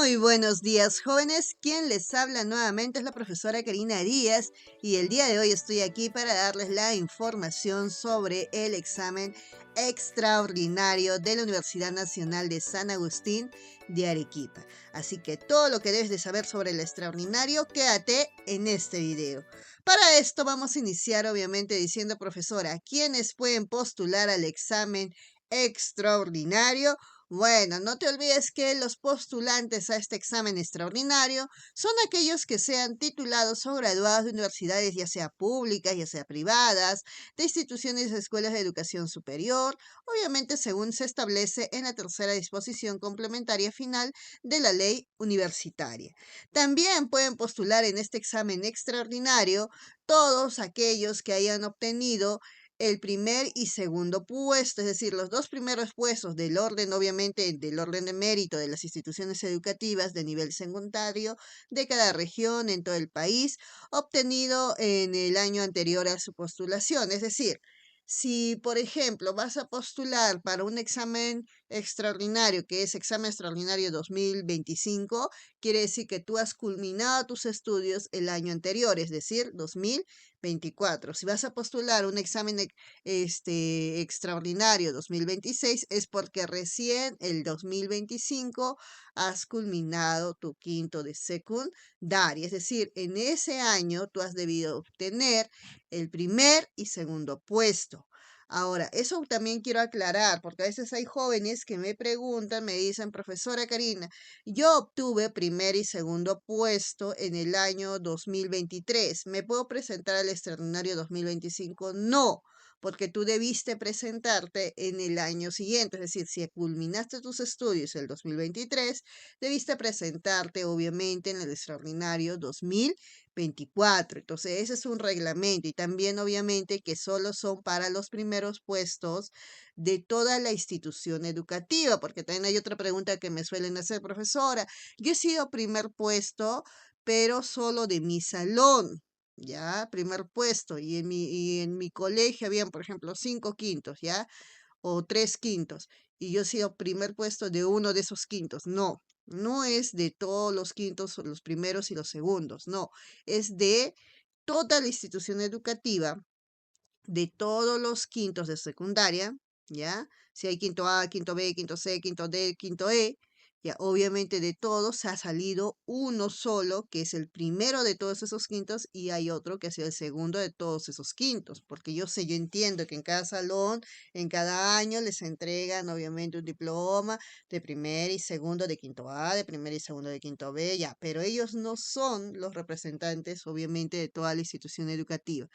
Muy buenos días, jóvenes. Quien les habla nuevamente es la profesora Karina Díaz y el día de hoy estoy aquí para darles la información sobre el examen extraordinario de la Universidad Nacional de San Agustín de Arequipa. Así que todo lo que debes de saber sobre el extraordinario, quédate en este video. Para esto vamos a iniciar obviamente diciendo, profesora, ¿quiénes pueden postular al examen extraordinario? Bueno, no te olvides que los postulantes a este examen extraordinario son aquellos que sean titulados o graduados de universidades, ya sea públicas, ya sea privadas, de instituciones de escuelas de educación superior, obviamente según se establece en la tercera disposición complementaria final de la ley universitaria. También pueden postular en este examen extraordinario todos aquellos que hayan obtenido el primer y segundo puesto, es decir, los dos primeros puestos del orden, obviamente, del orden de mérito de las instituciones educativas de nivel secundario de cada región en todo el país, obtenido en el año anterior a su postulación. Es decir, si, por ejemplo, vas a postular para un examen extraordinario, que es examen extraordinario 2025, quiere decir que tú has culminado tus estudios el año anterior, es decir, 2024. Si vas a postular un examen extraordinario 2026, es porque recién el 2025 has culminado tu quinto de secundaria. Es decir, en ese año tú has debido obtener el primer y segundo puesto. Ahora, eso también quiero aclarar, porque a veces hay jóvenes que me preguntan, me dicen, profesora Karina, yo obtuve primer y segundo puesto en el año 2023. ¿Me puedo presentar al extraordinario 2025? No, porque tú debiste presentarte en el año siguiente. Es decir, si culminaste tus estudios el 2023, debiste presentarte obviamente en el extraordinario 2024. Entonces, ese es un reglamento y también obviamente que solo son para los primeros puestos de toda la institución educativa, porque también hay otra pregunta que me suelen hacer, profesora. Yo he sido primer puesto, pero solo de mi salón, ¿ya? Primer puesto. Y en mi colegio habían, por ejemplo, 5 quintos, ¿ya? O 3 quintos. Y yo he sido primer puesto de uno de esos quintos. No, no es de todos los quintos, los primeros y los segundos. No, es de toda la institución educativa, de todos los quintos de secundaria, ¿ya? Si hay quinto A, quinto B, quinto C, quinto D, quinto E, ya obviamente de todos se ha salido uno solo, que es el primero de todos esos quintos, y hay otro que ha sido el segundo de todos esos quintos, porque yo entiendo que en cada salón, en cada año les entregan obviamente un diploma de primer y segundo de quinto A, de primer y segundo de quinto B, ya, pero ellos no son los representantes obviamente de toda la institución educativa.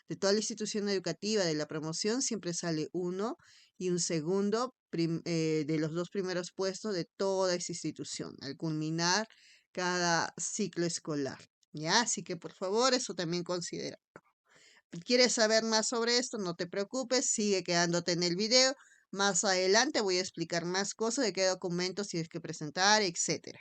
De toda la institución educativa de la promoción siempre sale uno y un segundo de los dos primeros puestos de toda esa institución al culminar cada ciclo escolar. ¿Ya? Así que por favor, eso también considera. ¿Quieres saber más sobre esto? No te preocupes, sigue quedándote en el video. Más adelante voy a explicar más cosas de qué documentos tienes que presentar, etcétera.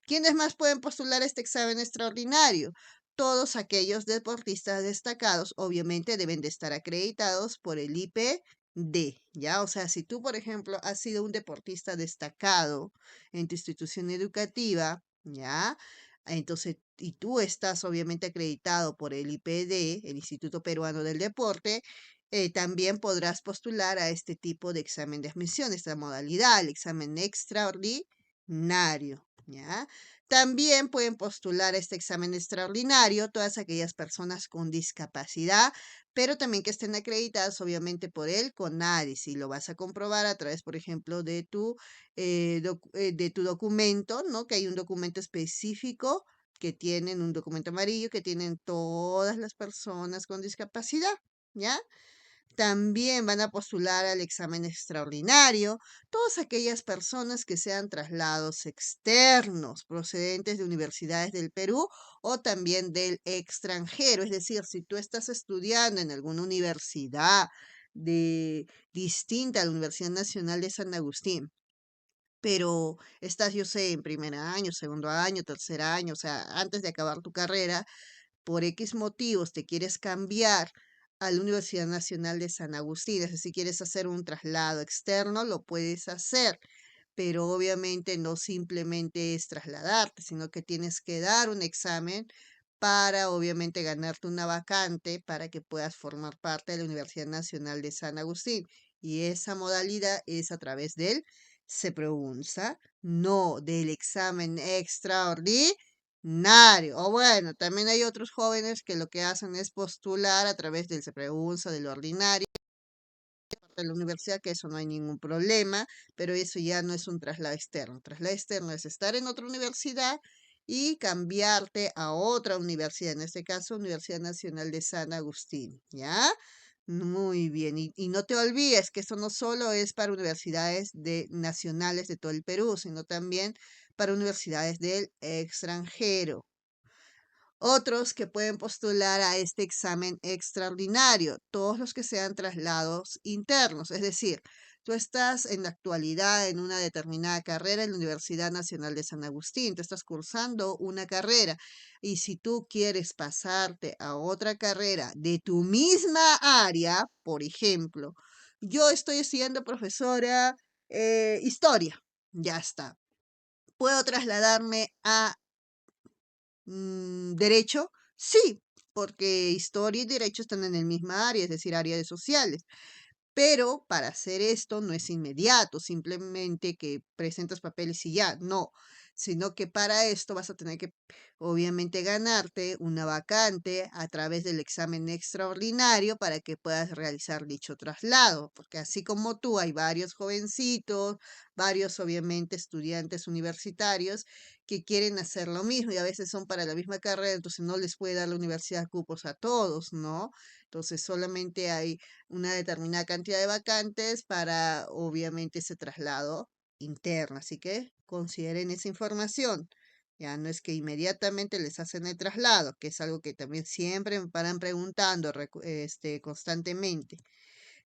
¿Quiénes más pueden postular este examen extraordinario? Todos aquellos deportistas destacados, obviamente, deben de estar acreditados por el IPD, ¿ya? O sea, si tú, por ejemplo, has sido un deportista destacado en tu institución educativa, ¿ya? Entonces, y tú estás obviamente acreditado por el IPD, el Instituto Peruano del Deporte, también podrás postular a este tipo de examen de admisión, esta modalidad, el examen extraordinario, ¿ya? También pueden postular este examen extraordinario todas aquellas personas con discapacidad, pero también que estén acreditadas obviamente por el CONADIS, y lo vas a comprobar a través, por ejemplo, de tu documento, ¿no? Que hay un documento específico que tienen, un documento amarillo que tienen todas las personas con discapacidad, ¿ya? También van a postular al examen extraordinario todas aquellas personas que sean traslados externos procedentes de universidades del Perú o también del extranjero. Es decir, si tú estás estudiando en alguna universidad distinta a la Universidad Nacional de San Agustín, pero estás, yo sé, en primer año, segundo año, tercer año, o sea, antes de acabar tu carrera, por X motivos te quieres cambiar a la Universidad Nacional de San Agustín, es decir, si quieres hacer un traslado externo, lo puedes hacer, pero obviamente no simplemente es trasladarte, sino que tienes que dar un examen para obviamente ganarte una vacante para que puedas formar parte de la Universidad Nacional de San Agustín. Y esa modalidad es a través del SEPREUNSA, no del examen extraordinario. O bueno, también hay otros jóvenes que lo que hacen es postular a través del SEPREUNSA, del ordinario de la universidad, que eso no hay ningún problema, pero eso ya no es un traslado externo. Traslado externo es estar en otra universidad y cambiarte a otra universidad, en este caso Universidad Nacional de San Agustín, ¿ya? Muy bien, y no te olvides que esto no solo es para universidades nacionales de todo el Perú, sino también para universidades del extranjero. Otros que pueden postular a este examen extraordinario, todos los que sean traslados internos, es decir, tú estás en la actualidad en una determinada carrera en la Universidad Nacional de San Agustín, tú estás cursando una carrera y si tú quieres pasarte a otra carrera de tu misma área, por ejemplo, yo estoy estudiando profesora historia, ya está. Puedo trasladarme a ¿derecho? Sí, porque historia y derecho están en el misma área, es decir, área de sociales. Pero para hacer esto no es inmediato, simplemente que presentas papeles y ya, no, sino que para esto vas a tener que, obviamente, ganarte una vacante a través del examen extraordinario para que puedas realizar dicho traslado, porque así como tú, hay varios jovencitos, varios, obviamente, estudiantes universitarios que quieren hacer lo mismo y a veces son para la misma carrera, entonces no les puede dar la universidad cupos a todos, ¿no? Entonces solamente hay una determinada cantidad de vacantes para, obviamente, ese traslado interno. Así que consideren esa información. Ya no es que inmediatamente les hacen el traslado, que es algo que también siempre me paran preguntando constantemente.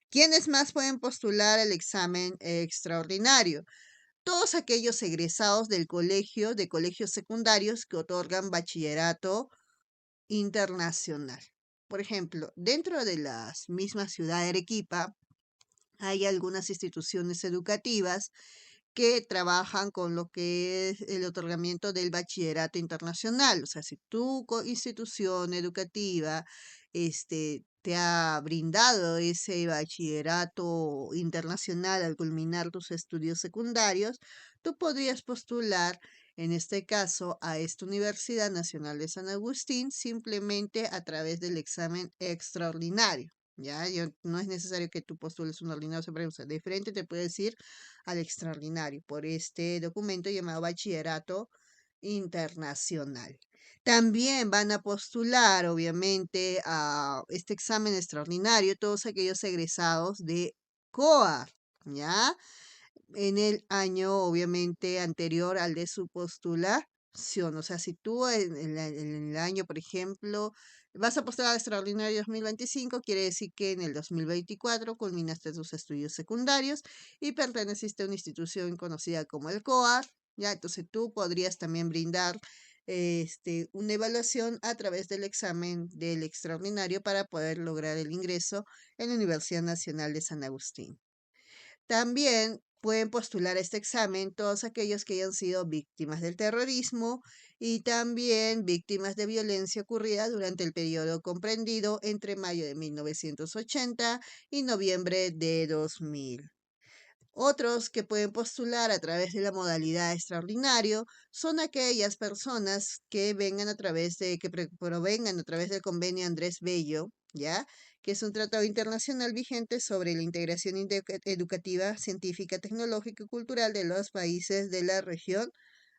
¿Quiénes más pueden postular el examen extraordinario? Todos aquellos egresados del colegio, de colegios secundarios que otorgan bachillerato internacional. Por ejemplo, dentro de la misma ciudad de Arequipa hay algunas instituciones educativas que trabajan con lo que es el otorgamiento del bachillerato internacional. O sea, si tu institución educativa te ha brindado ese bachillerato internacional al culminar tus estudios secundarios, tú podrías postular, en este caso, a esta Universidad Nacional de San Agustín simplemente a través del examen extraordinario. Ya, no es necesario que tú postules un ordinario supremo, o sea, de frente te puedes ir al extraordinario por este documento llamado Bachillerato Internacional. También van a postular, obviamente, a este examen extraordinario todos aquellos egresados de COA, ¿ya? En el año, obviamente, anterior al de su postulación. O sea, si tú en el año, por ejemplo, vas a postular al extraordinario 2025, quiere decir que en el 2024 culminaste tus estudios secundarios y perteneciste a una institución conocida como el COAR, ¿ya? Entonces tú podrías también brindar una evaluación a través del examen del extraordinario para poder lograr el ingreso en la Universidad Nacional de San Agustín. También pueden postular este examen todos aquellos que hayan sido víctimas del terrorismo y también víctimas de violencia ocurrida durante el periodo comprendido entre mayo de 1980 y noviembre de 2000. Otros que pueden postular a través de la modalidad extraordinario son aquellas personas que vengan a través que provengan a través del convenio Andrés Bello, ¿ya? Que es un tratado internacional vigente sobre la integración educativa, científica, tecnológica y cultural de los países de la región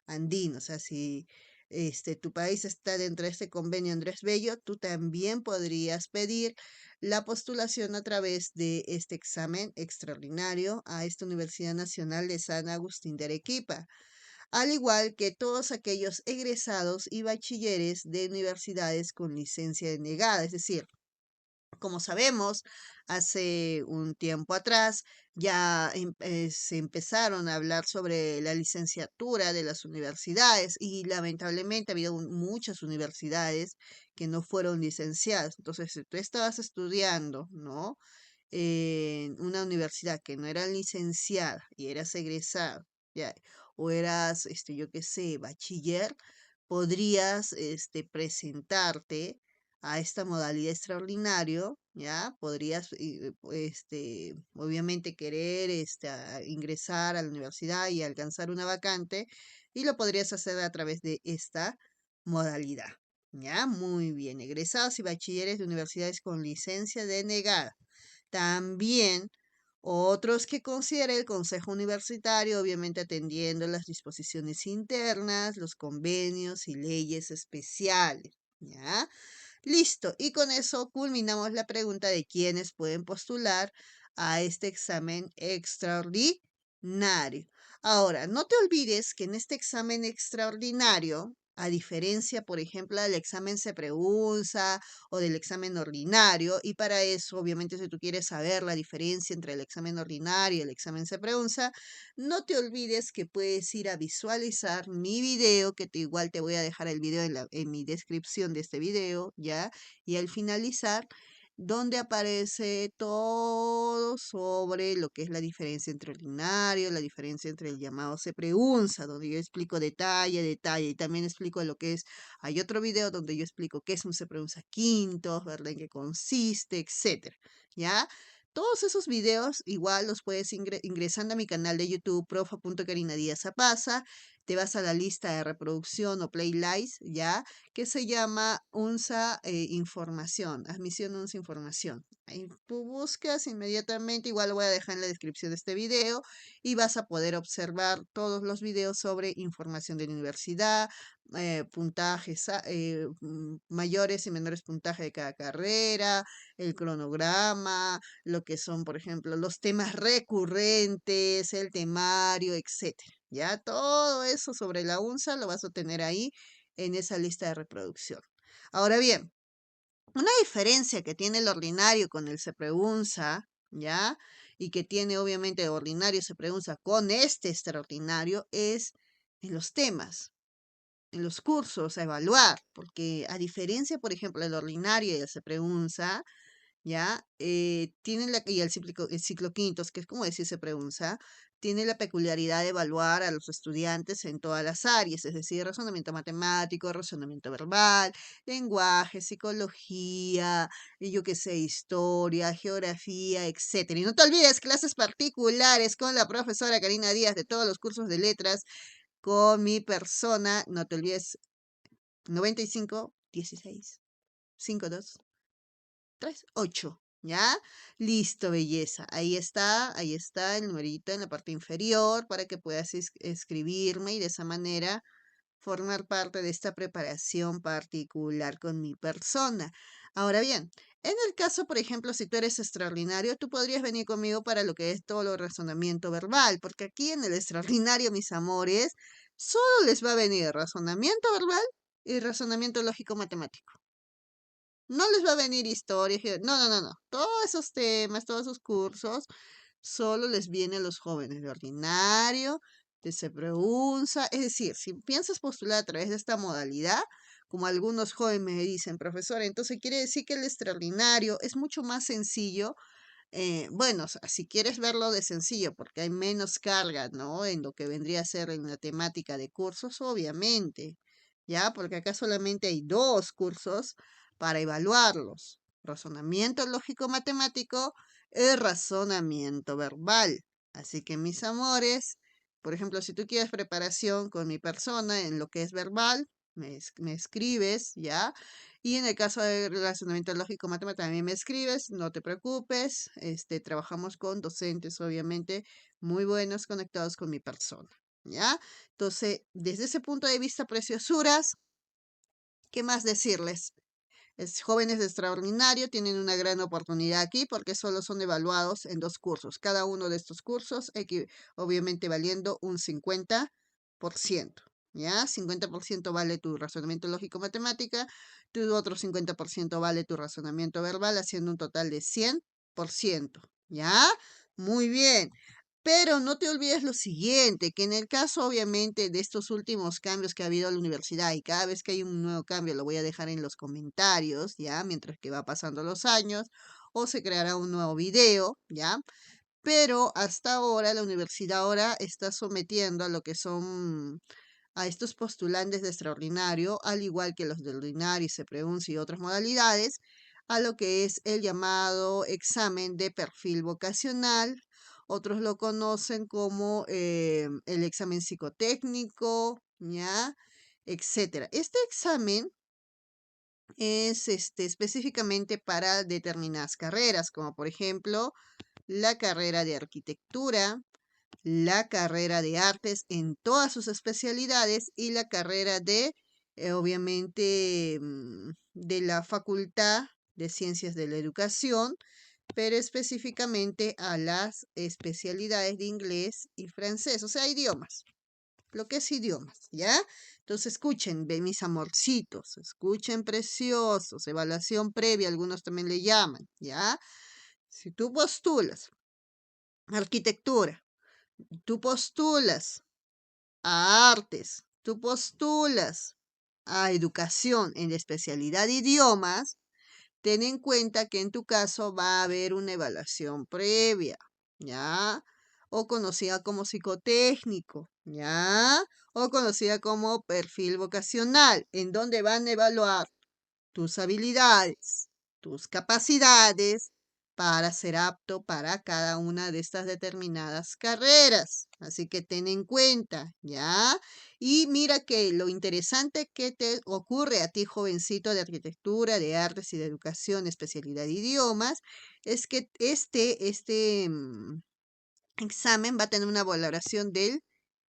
andina. O sea, si tu país está dentro de este convenio Andrés Bello, tú también podrías pedir la postulación a través de este examen extraordinario a esta Universidad Nacional de San Agustín de Arequipa, al igual que todos aquellos egresados y bachilleres de universidades con licencia denegada, es decir, como sabemos, hace un tiempo atrás ya se empezaron a hablar sobre la licenciatura de las universidades y lamentablemente ha habido muchas universidades que no fueron licenciadas. Entonces, si tú estabas estudiando, ¿no? En una universidad que no era licenciada y eras egresado ya, o eras, yo qué sé, bachiller, podrías, presentarte a esta modalidad extraordinario, ¿ya? Podrías, obviamente querer, ingresar a la universidad y alcanzar una vacante, y lo podrías hacer a través de esta modalidad, ¿ya? Muy bien, egresados y bachilleres de universidades con licencia denegada. También otros que considere el Consejo Universitario, obviamente atendiendo las disposiciones internas, los convenios y leyes especiales. ¿Ya? Listo. Y con eso culminamos la pregunta de quiénes pueden postular a este examen extraordinario. Ahora, no te olvides que en este examen extraordinario, a diferencia, por ejemplo, del examen CEPREUNSA o del examen ordinario, y para eso, obviamente, si tú quieres saber la diferencia entre el examen ordinario y el examen CEPREUNSA, no te olvides que puedes ir a visualizar mi video, que igual te voy a dejar el video en mi descripción de este video, ¿ya? Y al finalizar, donde aparece todo sobre lo que es la diferencia entre ordinario, la diferencia entre el llamado CEPREUNSA, donde yo explico detalle, y también explico lo que es, hay otro video donde yo explico qué es un CEPREUNSA quinto, ¿verdad? En qué consiste, etcétera, ¿ya? Todos esos videos igual los puedes ingresando a mi canal de YouTube, profa.carinadiazapasa, te vas a la lista de reproducción o playlists, ¿ya? Que se llama UNSA Información, Admisión UNSA Información. Ahí tú buscas inmediatamente, igual lo voy a dejar en la descripción de este video, y vas a poder observar todos los videos sobre información de la universidad, puntajes, mayores y menores puntajes de cada carrera, el cronograma, lo que son, por ejemplo, los temas recurrentes, el temario, etcétera. Ya todo eso sobre la UNSA lo vas a tener ahí en esa lista de reproducción. Ahora bien, una diferencia que tiene el ordinario con el CEPREUNSA, ¿ya? Y que tiene obviamente el ordinario CEPREUNSA con este extraordinario es en los temas, en los cursos a evaluar, porque a diferencia, por ejemplo, del ordinario y el CEPREUNSA, ¿ya? Tienen y el ciclo quintos, que es como decirse pregunta, tiene la peculiaridad de evaluar a los estudiantes en todas las áreas, es decir, razonamiento matemático, razonamiento verbal, lenguaje, psicología, y yo qué sé, historia, geografía, etcétera. Y no te olvides, clases particulares con la profesora Karina Díaz de todos los cursos de letras, con mi persona, no te olvides, 95 16 52 8, ¿ya? Listo, belleza. Ahí está el numerito en la parte inferior para que puedas escribirme y de esa manera formar parte de esta preparación particular con mi persona. Ahora bien, en el caso, por ejemplo, si tú eres extraordinario, tú podrías venir conmigo para lo que es todo el razonamiento verbal, porque aquí en el extraordinario, mis amores, solo les va a venir razonamiento verbal y razonamiento lógico matemático. No les va a venir historia, no, no, no, no. Todos esos temas, todos esos cursos, solo les viene a los jóvenes de ordinario, de se pregunta. Es decir, si piensas postular a través de esta modalidad, como algunos jóvenes me dicen, profesor, entonces quiere decir que el extraordinario es mucho más sencillo. Bueno, o sea, si quieres verlo de sencillo, porque hay menos carga, ¿no? En lo que vendría a ser en la temática de cursos, obviamente, ¿ya? Porque acá solamente hay dos cursos para evaluarlos: razonamiento lógico matemático y razonamiento verbal. Así que, mis amores, por ejemplo, si tú quieres preparación con mi persona en lo que es verbal, me escribes, ¿ya? Y en el caso de relacionamiento lógico matemático también me escribes, no te preocupes, trabajamos con docentes, obviamente, muy buenos conectados con mi persona, ¿ya? Entonces, desde ese punto de vista, preciosuras, ¿qué más decirles? Jóvenes de extraordinario tienen una gran oportunidad aquí porque solo son evaluados en dos cursos. Cada uno de estos cursos, obviamente valiendo un 50%. ¿Ya? 50% vale tu razonamiento lógico matemática, tu otro 50% vale tu razonamiento verbal, haciendo un total de 100%. ¿Ya? Muy bien. Pero no te olvides lo siguiente, que en el caso obviamente de estos últimos cambios que ha habido en la universidad, y cada vez que hay un nuevo cambio lo voy a dejar en los comentarios, ¿ya? Mientras que va pasando los años, o se creará un nuevo video, ¿ya? pero hasta ahora la universidad ahora está sometiendo a lo que son a estos postulantes de extraordinario, al igual que los de ordinario, se pregunta y otras modalidades, a lo que es el llamado examen de perfil vocacional. Otros lo conocen como el examen psicotécnico, ¿ya? Etcétera. Este examen es específicamente para determinadas carreras, como por ejemplo la carrera de arquitectura, la carrera de artes en todas sus especialidades y la carrera de, obviamente, de la Facultad de Ciencias de la Educación, pero específicamente a las especialidades de inglés y francés, o sea, idiomas, lo que es idiomas, ¿ya? Entonces escuchen, mis amorcitos, escuchen preciosos, evaluación previa, algunos también le llaman, ¿ya? Si tú postulas arquitectura, tú postulas a artes, tú postulas a educación en la especialidad de idiomas, ten en cuenta que en tu caso va a haber una evaluación previa, ¿ya? O conocida como psicotécnico, ¿ya? O conocida como perfil vocacional, en donde van a evaluar tus habilidades, tus capacidades para ser apto para cada una de estas determinadas carreras. Así que ten en cuenta, ¿ya? Y mira que lo interesante que te ocurre a ti, jovencito de arquitectura, de artes y de educación, especialidad de idiomas, es que examen va a tener una valoración del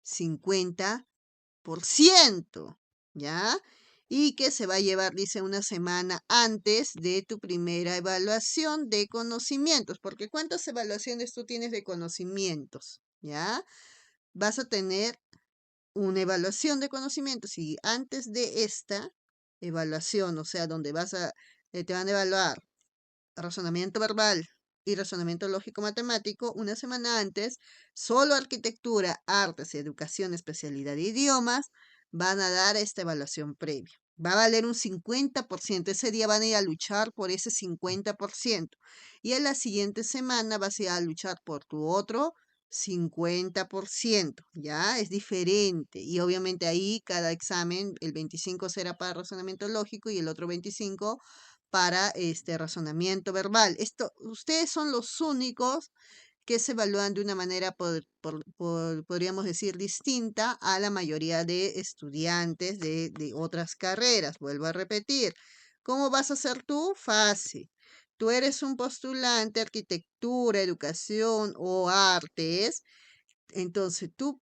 50%, ¿ya? Y que se va a llevar, dice, una semana antes de tu primera evaluación de conocimientos, porque ¿cuántas evaluaciones tú tienes de conocimientos? ¿Ya? Vas a tener una evaluación de conocimientos y antes de esta evaluación, o sea, donde te van a evaluar razonamiento verbal y razonamiento lógico matemático, una semana antes, solo arquitectura, artes y educación, especialidad de idiomas, van a dar esta evaluación previa. Va a valer un 50%. Ese día van a ir a luchar por ese 50%. Y en la siguiente semana vas a ir a luchar por tu otro 50%. ¿Ya? Es diferente. Y obviamente ahí cada examen, el 25 será para razonamiento lógico y el otro 25 para este razonamiento verbal. Ustedes son los únicos que se evalúan de una manera, podríamos decir, distinta a la mayoría de estudiantes de otras carreras. Vuelvo a repetir. ¿Cómo vas a hacer tú? Fácil. Tú eres un postulante, arquitectura, educación o artes. Entonces, tú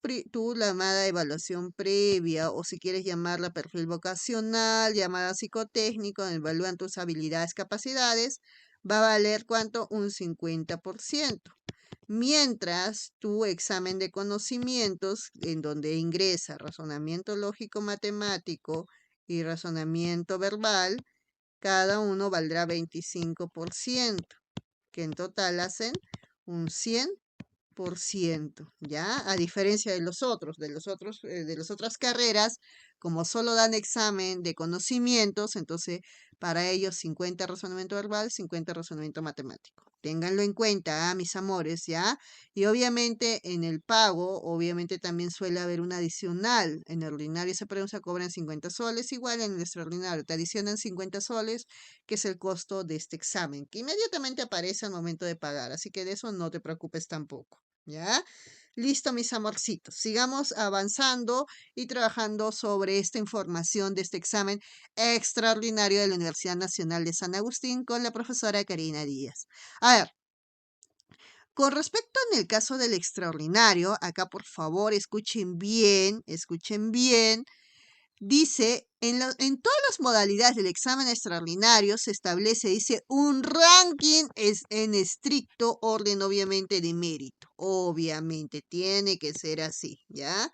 llamada evaluación previa, o si quieres llamarla perfil vocacional, llamada psicotécnico, evalúan tus habilidades, capacidades, va a valer ¿cuánto? Un 50%. Mientras tu examen de conocimientos, en donde ingresa razonamiento lógico matemático y razonamiento verbal, cada uno valdrá 25%, que en total hacen un 100%, ¿ya? A diferencia de las otras carreras, como solo dan examen de conocimientos, entonces para ellos 50 razonamiento verbal, 50 razonamiento matemático. Ténganlo en cuenta, mis amores, ¿ya? Y obviamente en el pago, obviamente también suele haber un adicional. En el ordinario se cobran 50 soles, igual en el extraordinario te adicionan 50 soles, que es el costo de este examen, que inmediatamente aparece al momento de pagar, así que de eso no te preocupes tampoco. ¿Ya? Listo, mis amorcitos. Sigamos avanzando y trabajando sobre esta información de este examen extraordinario de la Universidad Nacional de San Agustín con la profesora Karina Díaz. A ver, con respecto en el caso del extraordinario, acá por favor escuchen bien. Dice, en todas las modalidades del examen extraordinario se establece, dice, un ranking en estricto orden, obviamente, de mérito. Obviamente, tiene que ser así, ¿ya?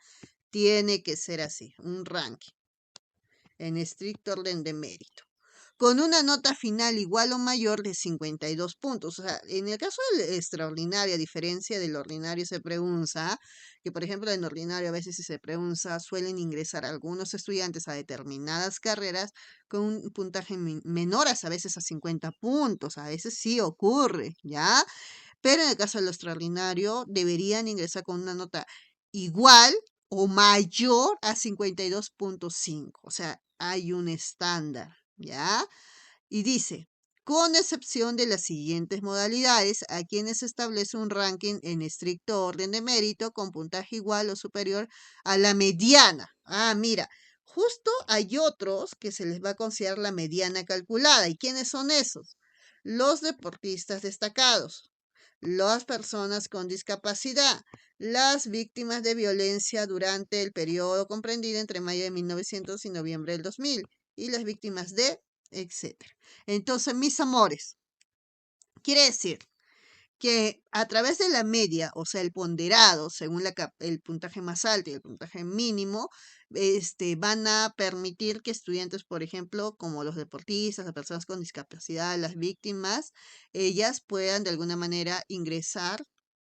Tiene que ser así, un ranking en estricto orden de mérito, con una nota final igual o mayor de 52 puntos. O sea, en el caso del extraordinario, a diferencia del ordinario, se pregunta que, por ejemplo, en ordinario a veces si se pregunta, suelen ingresar algunos estudiantes a determinadas carreras con un puntaje menor a veces a 50 puntos. A veces sí ocurre, ¿ya? Pero en el caso de lo extraordinario, deberían ingresar con una nota igual o mayor a 52.5. O sea, hay un estándar, ¿ya? Y dice, con excepción de las siguientes modalidades, a quienes se establece un ranking en estricto orden de mérito con puntaje igual o superior a la mediana. Ah, mira, justo hay otros que se les va a considerar la mediana calculada. ¿Y quiénes son esos? Los deportistas destacados, las personas con discapacidad, las víctimas de violencia durante el periodo comprendido entre mayo de 1900 y noviembre del 2000, y las víctimas de, etcétera. Entonces, mis amores, quiere decir que a través de la media, o sea, el ponderado, según el puntaje más alto y el puntaje mínimo, van a permitir que estudiantes, por ejemplo, como los deportistas, las personas con discapacidad, las víctimas, ellas puedan de alguna manera ingresar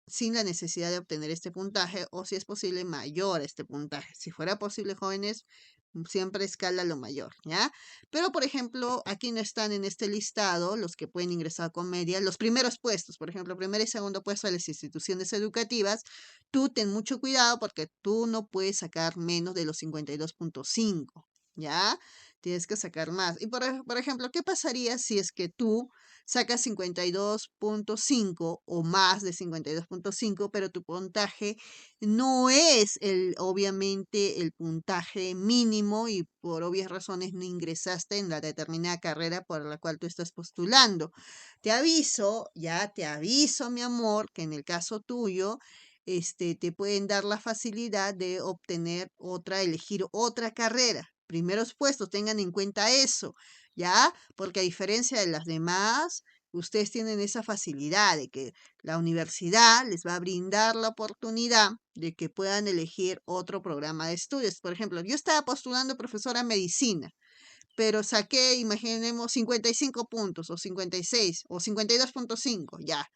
sin la necesidad de obtener este puntaje o, si es posible, mayor a este puntaje. Si fuera posible, jóvenes, siempre escala lo mayor, ¿ya? Pero, por ejemplo, aquí no están en este listado los que pueden ingresar con media, los primeros puestos, por ejemplo, primer y segundo puesto de las instituciones educativas. Tú ten mucho cuidado porque tú no puedes sacar menos de los 52.5, ¿ya? Tienes que sacar más. Y por ejemplo, ¿qué pasaría si es que tú sacas 52.5 o más de 52.5, pero tu puntaje no es obviamente el puntaje mínimo y por obvias razones no ingresaste en la determinada carrera por la cual tú estás postulando? Te aviso, ya te aviso, mi amor, que en el caso tuyo, te pueden dar la facilidad de obtener otra, elegir otra carrera. Primeros puestos, tengan en cuenta eso, ¿ya? Porque a diferencia de las demás, ustedes tienen esa facilidad de que la universidad les va a brindar la oportunidad de que puedan elegir otro programa de estudios. Por ejemplo, yo estaba postulando profesora de medicina, pero saqué, imaginemos, 55 puntos o 56 o 52.5, ya.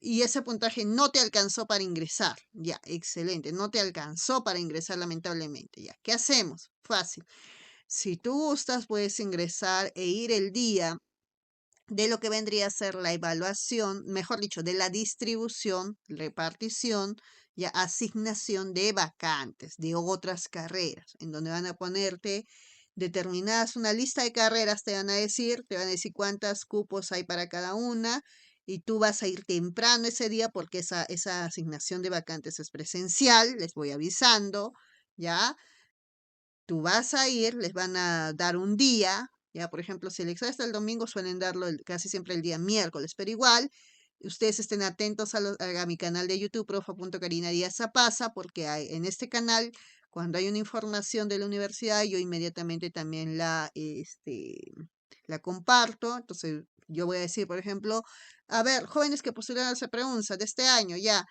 Y ese puntaje no te alcanzó para ingresar. Ya, excelente. No te alcanzó para ingresar, lamentablemente. Ya, ¿qué hacemos? Fácil. Si tú gustas, puedes ingresar e ir el día de lo que vendría a ser la evaluación, mejor dicho, de la distribución, repartición, ya asignación de vacantes de otras carreras, en donde van a ponerte determinadas, una lista de carreras, te van a decir cuántos cupos hay para cada una, y tú vas a ir temprano ese día porque esa asignación de vacantes es presencial, les voy avisando, ¿ya? Tú vas a ir, les van a dar un día, ya por ejemplo, si el examen está el domingo, suelen darlo casi siempre el día miércoles, pero igual, ustedes estén atentos a mi canal de YouTube, profa.karina Díaz Zapasa, porque en este canal, cuando hay una información de la universidad, yo inmediatamente también la comparto. Entonces, yo voy a decir, por ejemplo, a ver, jóvenes que postularon esa pregunta de este año, ya,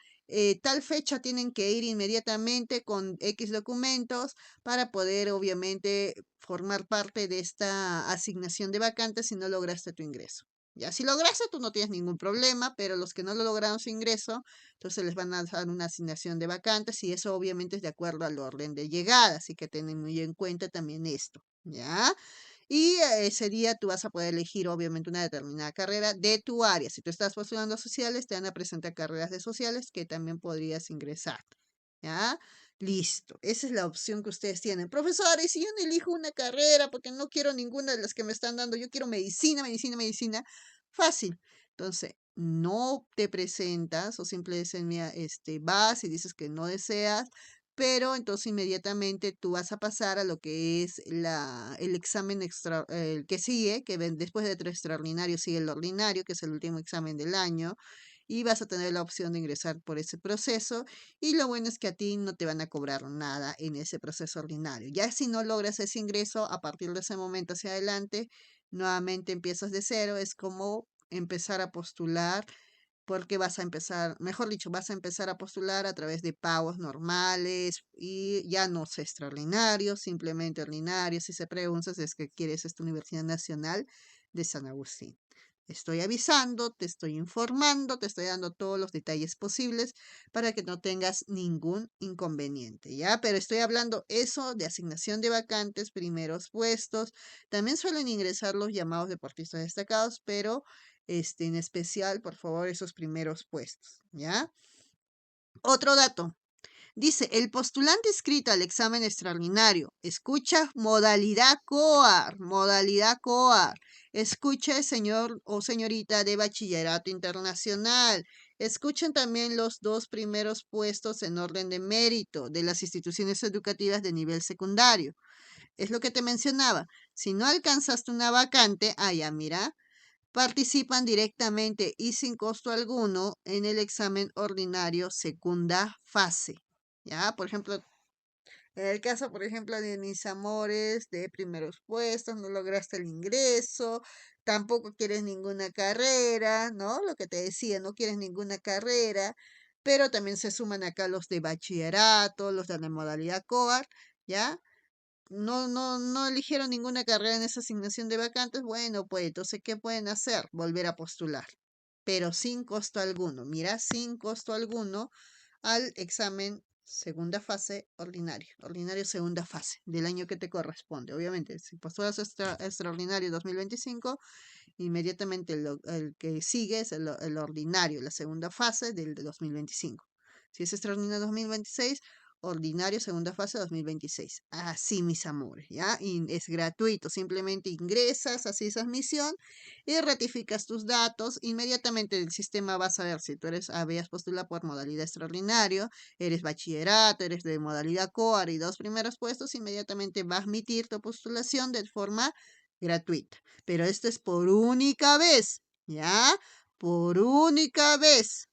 tal fecha tienen que ir inmediatamente con X documentos para poder, obviamente, formar parte de esta asignación de vacantes si no lograste tu ingreso. Ya, si lograste, tú no tienes ningún problema, pero los que no lo lograron su ingreso, entonces les van a dar una asignación de vacantes y eso obviamente es de acuerdo al orden de llegada, así que tengan muy en cuenta también esto, ¿ya? Y ese día tú vas a poder elegir obviamente una determinada carrera de tu área. Si tú estás postulando a sociales, te van a presentar carreras de sociales que también podrías ingresar. ¿Ya? Listo. Esa es la opción que ustedes tienen. Profesores, si yo no elijo una carrera porque no quiero ninguna de las que me están dando, yo quiero medicina, medicina, medicina, fácil. Entonces, no te presentas o simplemente vas y dices que no deseas, pero entonces inmediatamente tú vas a pasar a lo que es el examen el que sigue, después de otro extraordinario sigue el ordinario, que es el último examen del año, y vas a tener la opción de ingresar por ese proceso, y lo bueno es que a ti no te van a cobrar nada en ese proceso ordinario. Ya si no logras ese ingreso, a partir de ese momento hacia adelante, nuevamente empiezas de cero, es como empezar a postular porque vas a empezar, mejor dicho, vas a empezar a postular a través de pagos normales y ya no es extraordinario, simplemente ordinario. Si se pregunta si es que quieres esta Universidad Nacional de San Agustín. Te estoy avisando, te estoy informando, te estoy dando todos los detalles posibles para que no tengas ningún inconveniente, ¿ya? Pero estoy hablando eso de asignación de vacantes, primeros puestos. También suelen ingresar los llamados deportistas destacados, pero en especial, por favor, esos primeros puestos, ¿ya? Otro dato. Dice, el postulante inscrito al examen extraordinario, escucha modalidad COAR. Escucha, señor o señorita de bachillerato internacional. Escuchen también los dos primeros puestos en orden de mérito de las instituciones educativas de nivel secundario. Es lo que te mencionaba. Si no alcanzaste una vacante, ya mira, participan directamente y sin costo alguno en el examen ordinario segunda fase. ¿Ya? Por ejemplo, en el caso, por ejemplo, de mis amores de primeros puestos, no lograste el ingreso, tampoco quieres ninguna carrera, ¿no? Lo que te decía, no quieres ninguna carrera, pero también se suman acá los de bachillerato, los de la modalidad COAR, ¿ya? No eligieron ninguna carrera en esa asignación de vacantes, bueno, pues entonces, ¿qué pueden hacer? Volver a postular, pero sin costo alguno. Mira, sin costo alguno al examen segunda fase ordinario segunda fase del año que te corresponde. Obviamente, si postulas extraordinario 2025, inmediatamente el que sigue es el ordinario, la segunda fase del de 2025. Si es extraordinario 2026, ordinario segunda fase 2026. Así, mis amores, ¿ya? Y es gratuito, simplemente ingresas, haces esa admisión y ratificas tus datos. Inmediatamente el sistema va a saber si tú habías postulado por modalidad extraordinario, eres bachillerato, eres de modalidad COAR y dos primeros puestos, inmediatamente va a admitir tu postulación de forma gratuita. Pero esto es por única vez, ¿ya? Por única vez.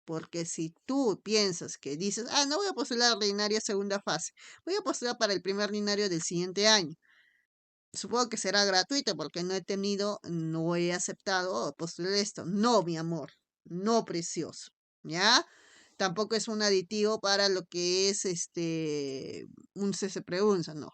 Porque si tú piensas que dices, no voy a postular ordinaria segunda fase, voy a postular para el primer ordinario del siguiente año. Supongo que será gratuito porque no he aceptado postular esto. No, mi amor, no, precioso, ¿ya? Tampoco es un aditivo para lo que es un CC Preunza, no.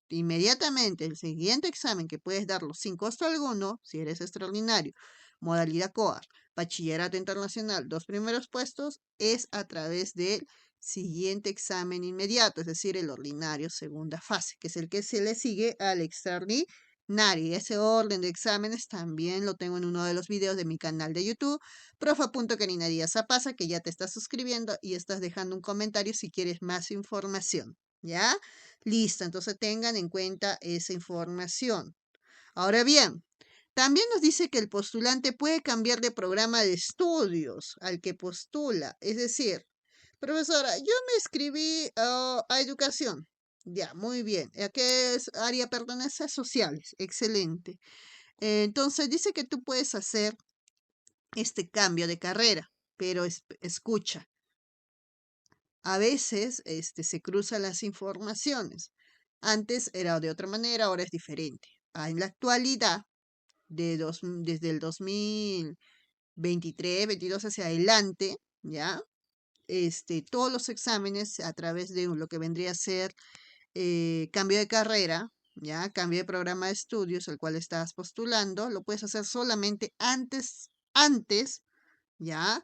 Inmediatamente el siguiente examen que puedes darlo sin costo alguno, si eres extraordinario, modalidad COAR, bachillerato internacional, dos primeros puestos, es a través del siguiente examen inmediato, es decir, el ordinario segunda fase, que es el que se le sigue al extraordinario. Ese orden de exámenes también lo tengo en uno de los videos de mi canal de YouTube, profa.karina Díaz Zapasa, que ya te estás suscribiendo y estás dejando un comentario si quieres más información. ¿Ya? Listo, entonces tengan en cuenta esa información. Ahora bien, también nos dice que el postulante puede cambiar de programa de estudios al que postula. Es decir, profesora, yo me inscribí a educación. Ya, muy bien. ¿A qué área pertenece? A sociales. Excelente. Entonces dice que tú puedes hacer este cambio de carrera, pero escucha, a veces se cruzan las informaciones. Antes era de otra manera, ahora es diferente. En la actualidad, desde el 2023, 22 hacia adelante, ¿ya? Todos los exámenes a través de lo que vendría a ser cambio de carrera, ¿ya? Cambio de programa de estudios, el cual estás postulando, lo puedes hacer solamente antes, ¿ya?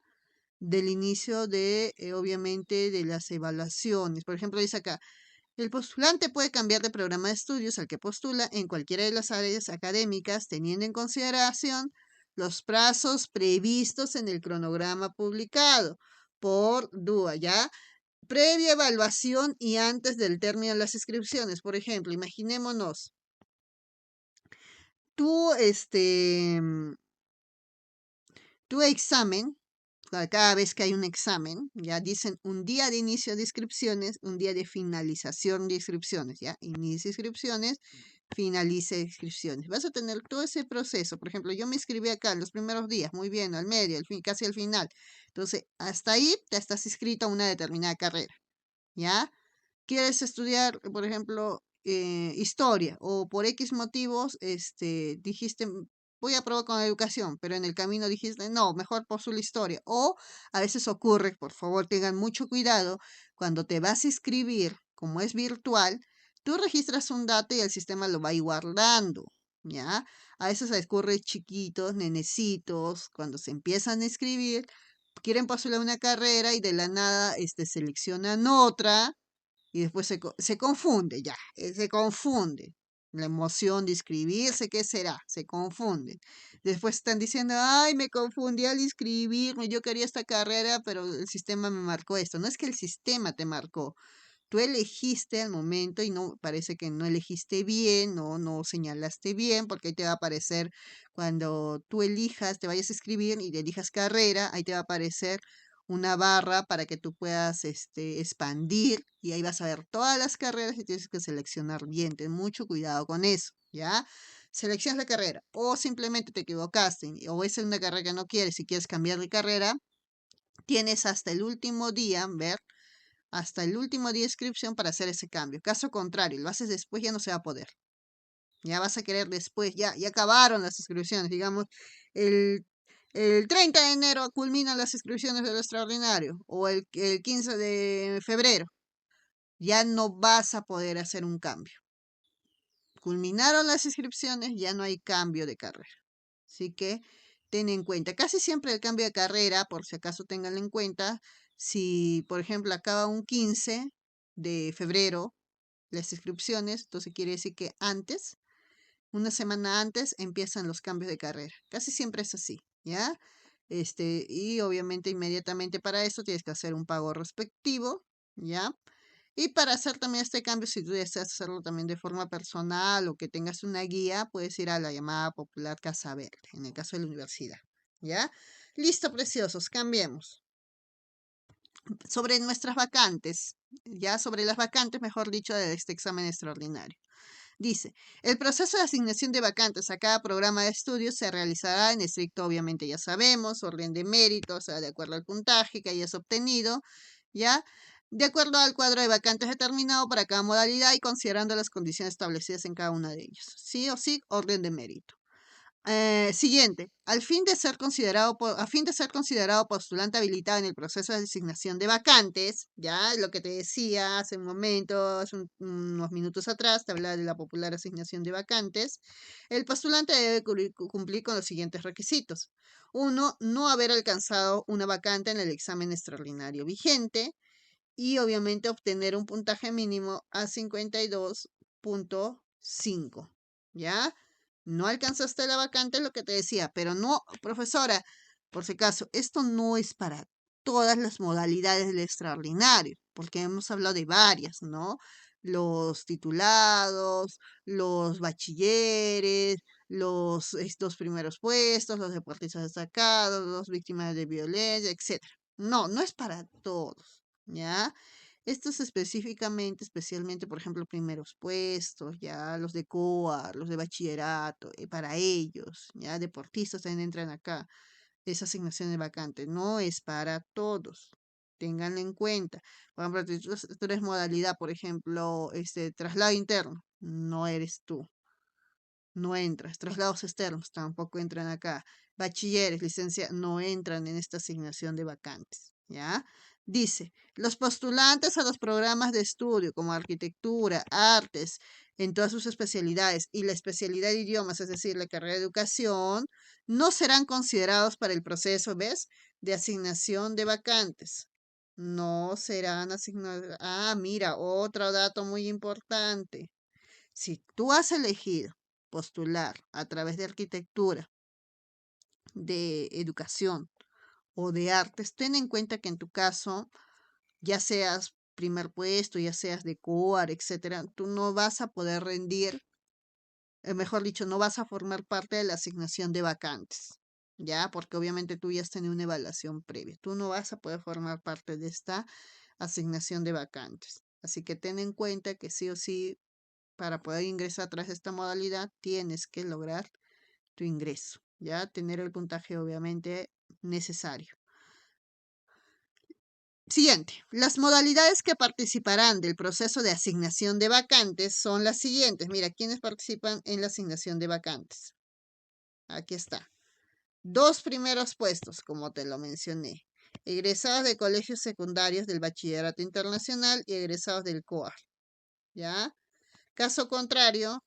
Del inicio obviamente, de las evaluaciones. Por ejemplo, dice acá, el postulante puede cambiar de programa de estudios al que postula en cualquiera de las áreas académicas, teniendo en consideración los plazos previstos en el cronograma publicado por DUA, ¿ya? Previa evaluación y antes del término de las inscripciones. Por ejemplo, imaginémonos, tu, tu examen, cada vez que hay un examen, ya dicen un día de inicio de inscripciones, un día de finalización de inscripciones, ya, inicia inscripciones, finalice inscripciones. Vas a tener todo ese proceso. Por ejemplo, yo me inscribí acá en los primeros días, muy bien, al medio, casi al final. Entonces, hasta ahí te estás inscrito a una determinada carrera, ¿ya? Quieres estudiar, por ejemplo, historia o por X motivos, dijiste, voy a probar con educación, pero en el camino dijiste, no, mejor por su historia. O a veces ocurre, por favor, tengan mucho cuidado, cuando te vas a inscribir, como es virtual, tú registras un dato y el sistema lo va a ir guardando, ¿ya? A veces ocurre chiquitos, nenecitos, cuando se empiezan a inscribir, quieren postular una carrera y de la nada, seleccionan otra y después se confunde ya, se confunde. La emoción de inscribirse, ¿qué será? Se confunden. Después están diciendo, ay, me confundí al inscribirme, yo quería esta carrera, pero el sistema me marcó esto. No es que el sistema te marcó, tú elegiste al momento y no parece que no elegiste bien, no señalaste bien, porque ahí te va a aparecer cuando tú elijas, te vayas a escribir y elijas carrera, ahí te va a aparecer una barra para que tú puedas expandir y ahí vas a ver todas las carreras y tienes que seleccionar bien. Ten mucho cuidado con eso, ¿ya? Seleccionas la carrera o simplemente te equivocaste o esa es una carrera que no quieres y quieres cambiar de carrera, tienes hasta el último día, ver hasta el último día de inscripción para hacer ese cambio. Caso contrario, lo haces después, ya no se va a poder. Ya vas a querer después, ya acabaron las inscripciones. Digamos, el, el 30 de enero culminan las inscripciones del extraordinario o el 15 de febrero. Ya no vas a poder hacer un cambio. Culminaron las inscripciones, ya no hay cambio de carrera. Así que ten en cuenta, casi siempre el cambio de carrera, por si acaso tengan en cuenta, si por ejemplo acaba un 15 de febrero las inscripciones, entonces quiere decir que antes, una semana antes, empiezan los cambios de carrera. Casi siempre es así, ¿ya? Y obviamente inmediatamente para eso tienes que hacer un pago respectivo, ¿ya? Y para hacer también este cambio, si tú deseas hacerlo también de forma personal o que tengas una guía, puedes ir a la llamada popular Casa Verde, en el caso de la universidad. ¿Ya? Listo, preciosos, cambiemos. Sobre nuestras vacantes, ya sobre las vacantes, mejor dicho, de este examen extraordinario. Dice, el proceso de asignación de vacantes a cada programa de estudios se realizará en estricto, obviamente ya sabemos, orden de mérito, o sea, de acuerdo al puntaje que hayas obtenido, ¿ya? De acuerdo al cuadro de vacantes determinado para cada modalidad y considerando las condiciones establecidas en cada una de ellas. Sí o sí, orden de mérito. Siguiente, a fin de ser considerado postulante habilitado en el proceso de designación de vacantes, ya lo que te decía hace un momento, unos minutos atrás, te hablaba de la popular asignación de vacantes, el postulante debe cumplir con los siguientes requisitos. Uno, no haber alcanzado una vacante en el examen extraordinario vigente y obviamente obtener un puntaje mínimo a 52.5, ¿ya? No alcanzaste la vacante, lo que te decía, pero no, profesora, por si acaso, esto no es para todas las modalidades del extraordinario, porque hemos hablado de varias, ¿no? Los titulados, los bachilleres, estos primeros puestos, los deportistas destacados, las víctimas de violencia, etcétera. No es para todos, ¿ya? Estos específicamente, especialmente, por ejemplo, primeros puestos, ya los de COA, los de bachillerato, para ellos, ya deportistas también entran acá, esa asignación de vacante, no es para todos. Ténganlo en cuenta. Por ejemplo, tú eres modalidad, por ejemplo, traslado interno, no eres tú, no entras. Traslados externos tampoco entran acá. Bachilleres, licencia, no entran en esta asignación de vacantes, ¿ya? Dice, los postulantes a los programas de estudio como arquitectura, artes, en todas sus especialidades y la especialidad de idiomas, es decir, la carrera de educación, no serán considerados para el proceso, ¿ves?, de asignación de vacantes. No serán asignados. Ah, mira, otro dato muy importante. Si tú has elegido postular a través de arquitectura, de educación o de artes, ten en cuenta que en tu caso, ya seas primer puesto, ya seas de COAR, etcétera, tú no vas a poder rendir, mejor dicho, no vas a formar parte de la asignación de vacantes, ¿ya? Porque obviamente tú ya has tenido una evaluación previa. Tú no vas a poder formar parte de esta asignación de vacantes. Así que ten en cuenta que sí o sí, para poder ingresar tras esta modalidad, tienes que lograr tu ingreso, ya tener el puntaje obviamente necesario. Siguiente, las modalidades que participarán del proceso de asignación de vacantes son las siguientes. Mira, ¿quiénes participan en la asignación de vacantes? Aquí está. 2 primeros puestos, como te lo mencioné. Egresados de colegios secundarios del Bachillerato Internacional y egresados del COAR, ¿ya? Caso contrario,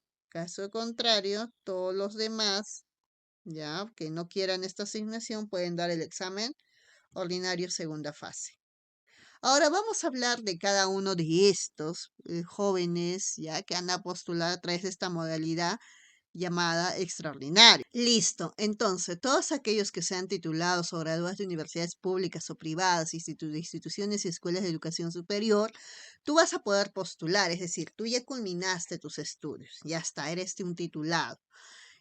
todos los demás, ya, que no quieran esta asignación, pueden dar el examen ordinario segunda fase. Ahora vamos a hablar de cada uno de estos jóvenes, ya que han postulado a través de esta modalidad llamada extraordinario. Listo. Entonces, todos aquellos que sean titulados o graduados de universidades públicas o privadas, de instituciones y escuelas de educación superior, tú vas a poder postular, es decir, tú ya culminaste tus estudios, ya está, eres un titulado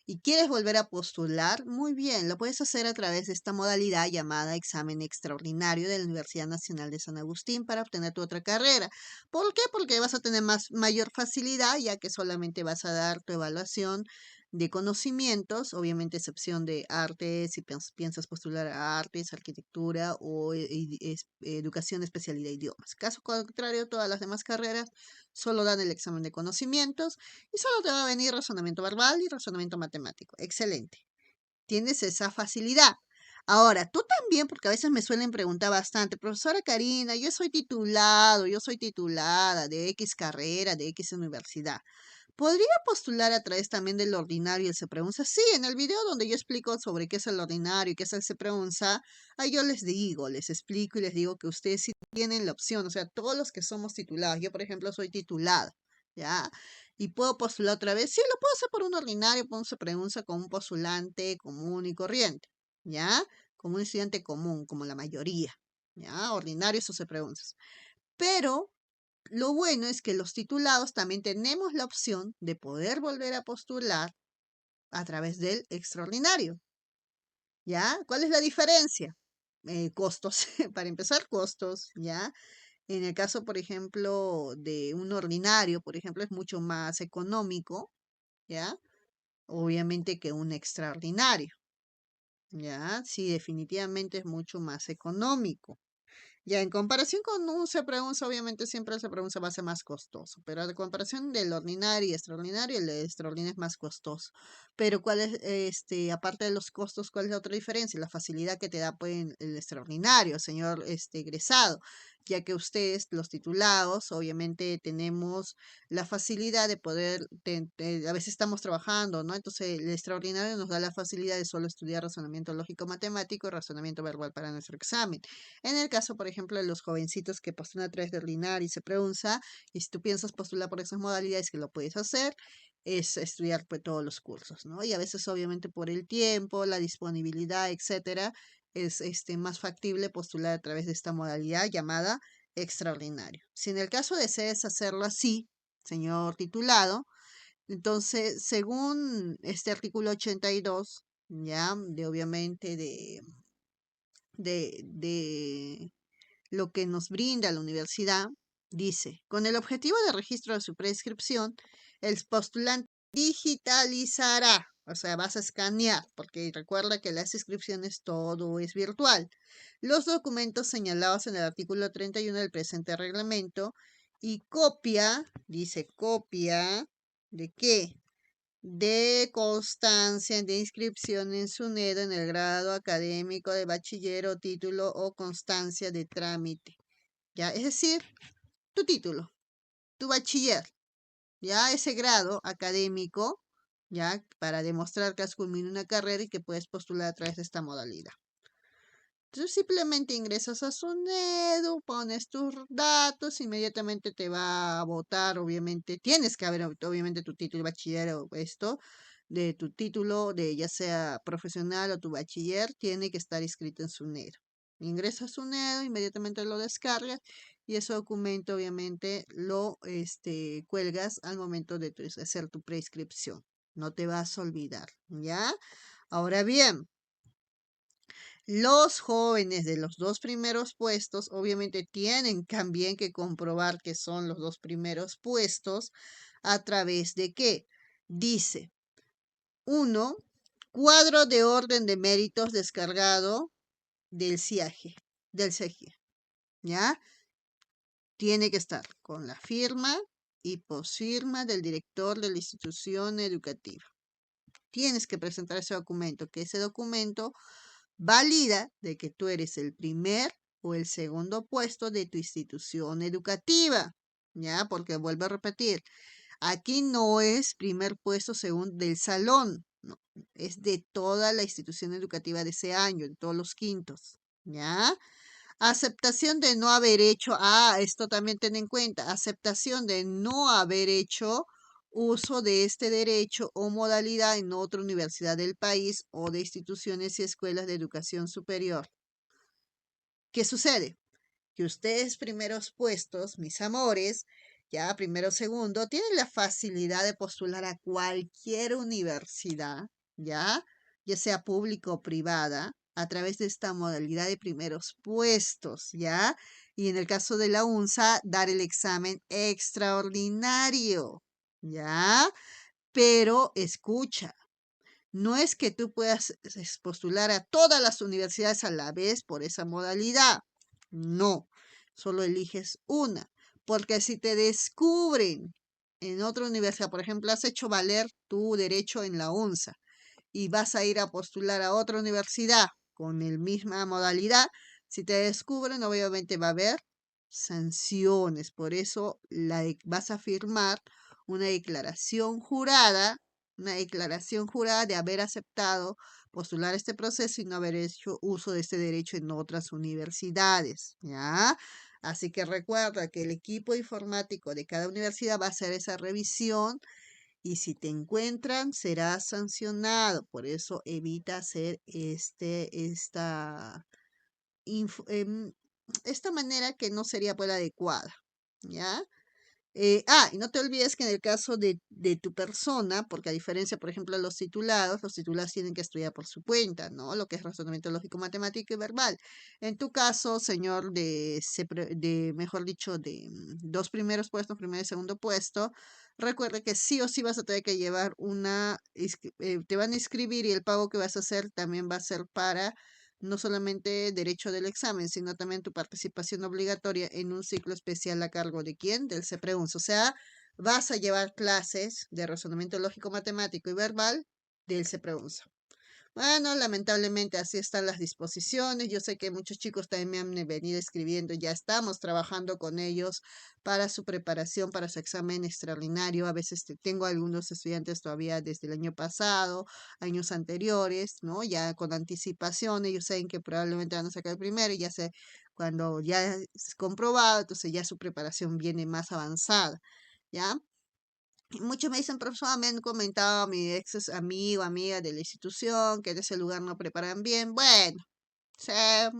y quieres volver a postular, muy bien, lo puedes hacer a través de esta modalidad llamada examen extraordinario de la Universidad Nacional de San Agustín para obtener tu otra carrera. ¿Por qué? Porque vas a tener mayor facilidad, ya que solamente vas a dar tu evaluación de conocimientos, obviamente excepción de artes, si piensas postular a artes, arquitectura o educación especialidad de idiomas. Caso contrario, todas las demás carreras solo dan el examen de conocimientos y solo te va a venir razonamiento verbal y razonamiento matemático. Excelente. Tienes esa facilidad. Ahora, tú también, porque a veces me suelen preguntar bastante, profesora Karina, yo soy titulado, yo soy titulada de X carrera, de X universidad. ¿Podría postular a través también del ordinario y el CEPREUNSA? Sí, en el video donde yo explico sobre qué es el ordinario y qué es el CEPREUNSA, ahí yo les digo, les explico y les digo que ustedes sí tienen la opción, o sea, todos los que somos titulados, yo por ejemplo soy titulada, ¿ya? Y puedo postular otra vez, sí, lo puedo hacer por un ordinario, por un CEPREUNSA, con un postulante común y corriente, ¿ya? Como un estudiante común, como la mayoría, ¿ya? Ordinarios o CEPREUNSAs. Pero lo bueno es que los titulados también tenemos la opción de poder volver a postular a través del extraordinario. ¿Ya? ¿Cuál es la diferencia? Costos. Para empezar, costos, ¿ya? En el caso, por ejemplo, de un ordinario, por ejemplo, es mucho más económico, ¿ya? Obviamente que un extraordinario, ¿ya? Sí, definitivamente es mucho más económico. Ya, en comparación con un CEPREUNSA, obviamente siempre el CEPREUNSA va a ser más costoso, pero a comparación del ordinario y extraordinario, el extraordinario es más costoso. Pero ¿cuál es, aparte de los costos, cuál es la otra diferencia? La facilidad que te da pues, el extraordinario, señor egresado, ya que ustedes, los titulados, obviamente tenemos la facilidad de poder, a veces estamos trabajando, ¿no? Entonces el extraordinario nos da la facilidad de solo estudiar razonamiento lógico matemático y razonamiento verbal para nuestro examen. En el caso, por ejemplo, de los jovencitos que postulan a través de ordinario y se pregunta, y si tú piensas postular por esas modalidades que lo puedes hacer, es estudiar pues, todos los cursos, ¿no? Y a veces, obviamente, por el tiempo, la disponibilidad, etcétera, es más factible postular a través de esta modalidad llamada extraordinario. Si en el caso desees hacerlo así, señor titulado, entonces, según este artículo 82, ya, de obviamente de lo que nos brinda la universidad, dice, con el objetivo de registro de su prescripción, el postulante digitalizará, o sea, vas a escanear, porque recuerda que las inscripciones todo es virtual, los documentos señalados en el artículo 31 del presente reglamento y copia, dice copia, ¿de qué? De constancia de inscripción en SUNEDO en el grado académico de bachiller o título o constancia de trámite. ¿Ya? Es decir, tu título, tu bachiller, ya ese grado académico, ya para demostrar que has culminado una carrera y que puedes postular a través de esta modalidad. Tú simplemente ingresas a SUNEDU, pones tus datos, inmediatamente te va a votar, obviamente, tienes que haber, obviamente, tu título de bachiller o esto, de tu título, de ya sea profesional o tu bachiller, tiene que estar inscrito en SUNEDU. Ingresas a SUNEDU, inmediatamente lo descargas y ese documento, obviamente, lo cuelgas al momento de hacer tu prescripción. No te vas a olvidar, ¿ya? Ahora bien, los jóvenes de los dos primeros puestos obviamente tienen también que comprobar que son los dos primeros puestos a través de qué. Dice, uno, cuadro de orden de méritos descargado del CIAGE, del CEGIE, ¿ya? Tiene que estar con la firma y posfirma del director de la institución educativa. Tienes que presentar ese documento, que ese documento valida de que tú eres el primer o el segundo puesto de tu institución educativa, ¿ya? Porque vuelvo a repetir, aquí no es primer puesto según del salón, no, es de toda la institución educativa de ese año, de todos los quintos, ¿ya? Aceptación de no haber hecho, esto también ten en cuenta, aceptación de no haber hecho uso de este derecho o modalidad en otra universidad del país o de instituciones y escuelas de educación superior. ¿Qué sucede? Que ustedes primeros puestos, mis amores, ya primero, segundo, tienen la facilidad de postular a cualquier universidad, ya sea pública o privada, a través de esta modalidad de primeros puestos, ¿ya? Y en el caso de la UNSA, dar el examen extraordinario, ¿ya? Pero escucha, no es que tú puedas postular a todas las universidades a la vez por esa modalidad. No, solo eliges una. Porque si te descubren en otra universidad, por ejemplo, has hecho valer tu derecho en la UNSA y vas a ir a postular a otra universidad con la misma modalidad, si te descubren, obviamente va a haber sanciones. Por eso vas a firmar una declaración jurada, de haber aceptado postular este proceso y no haber hecho uso de este derecho en otras universidades, ¿ya? Así que recuerda que el equipo informático de cada universidad va a hacer esa revisión y si te encuentran serás sancionado. Por eso evita hacer esta manera que no sería pues la adecuada, ¿ya? Y no te olvides que en el caso de tu persona, porque a diferencia, por ejemplo, de los titulados tienen que estudiar por su cuenta, ¿no? Lo que es razonamiento lógico, matemático y verbal. En tu caso, señor, mejor dicho, de dos primeros puestos, primero y segundo puesto, recuerda que sí o sí vas a tener que llevar te van a inscribir y el pago que vas a hacer también va a ser para no solamente derecho del examen, sino también tu participación obligatoria en un ciclo especial a cargo de quién, del CEPREUNS. O sea, vas a llevar clases de razonamiento lógico, matemático y verbal del CEPREUNS. Bueno, lamentablemente así están las disposiciones. Yo sé que muchos chicos también me han venido escribiendo, ya estamos trabajando con ellos para su preparación, para su examen extraordinario. A veces tengo algunos estudiantes todavía desde el año pasado, años anteriores, ¿no? Ya con anticipación, ellos saben que probablemente van a sacar el primero y ya sé, cuando ya es comprobado, entonces ya su preparación viene más avanzada, ¿ya? Muchos me dicen, profesor, me han comentado mi ex amigo, amiga de la institución, que en ese lugar no preparan bien. Bueno,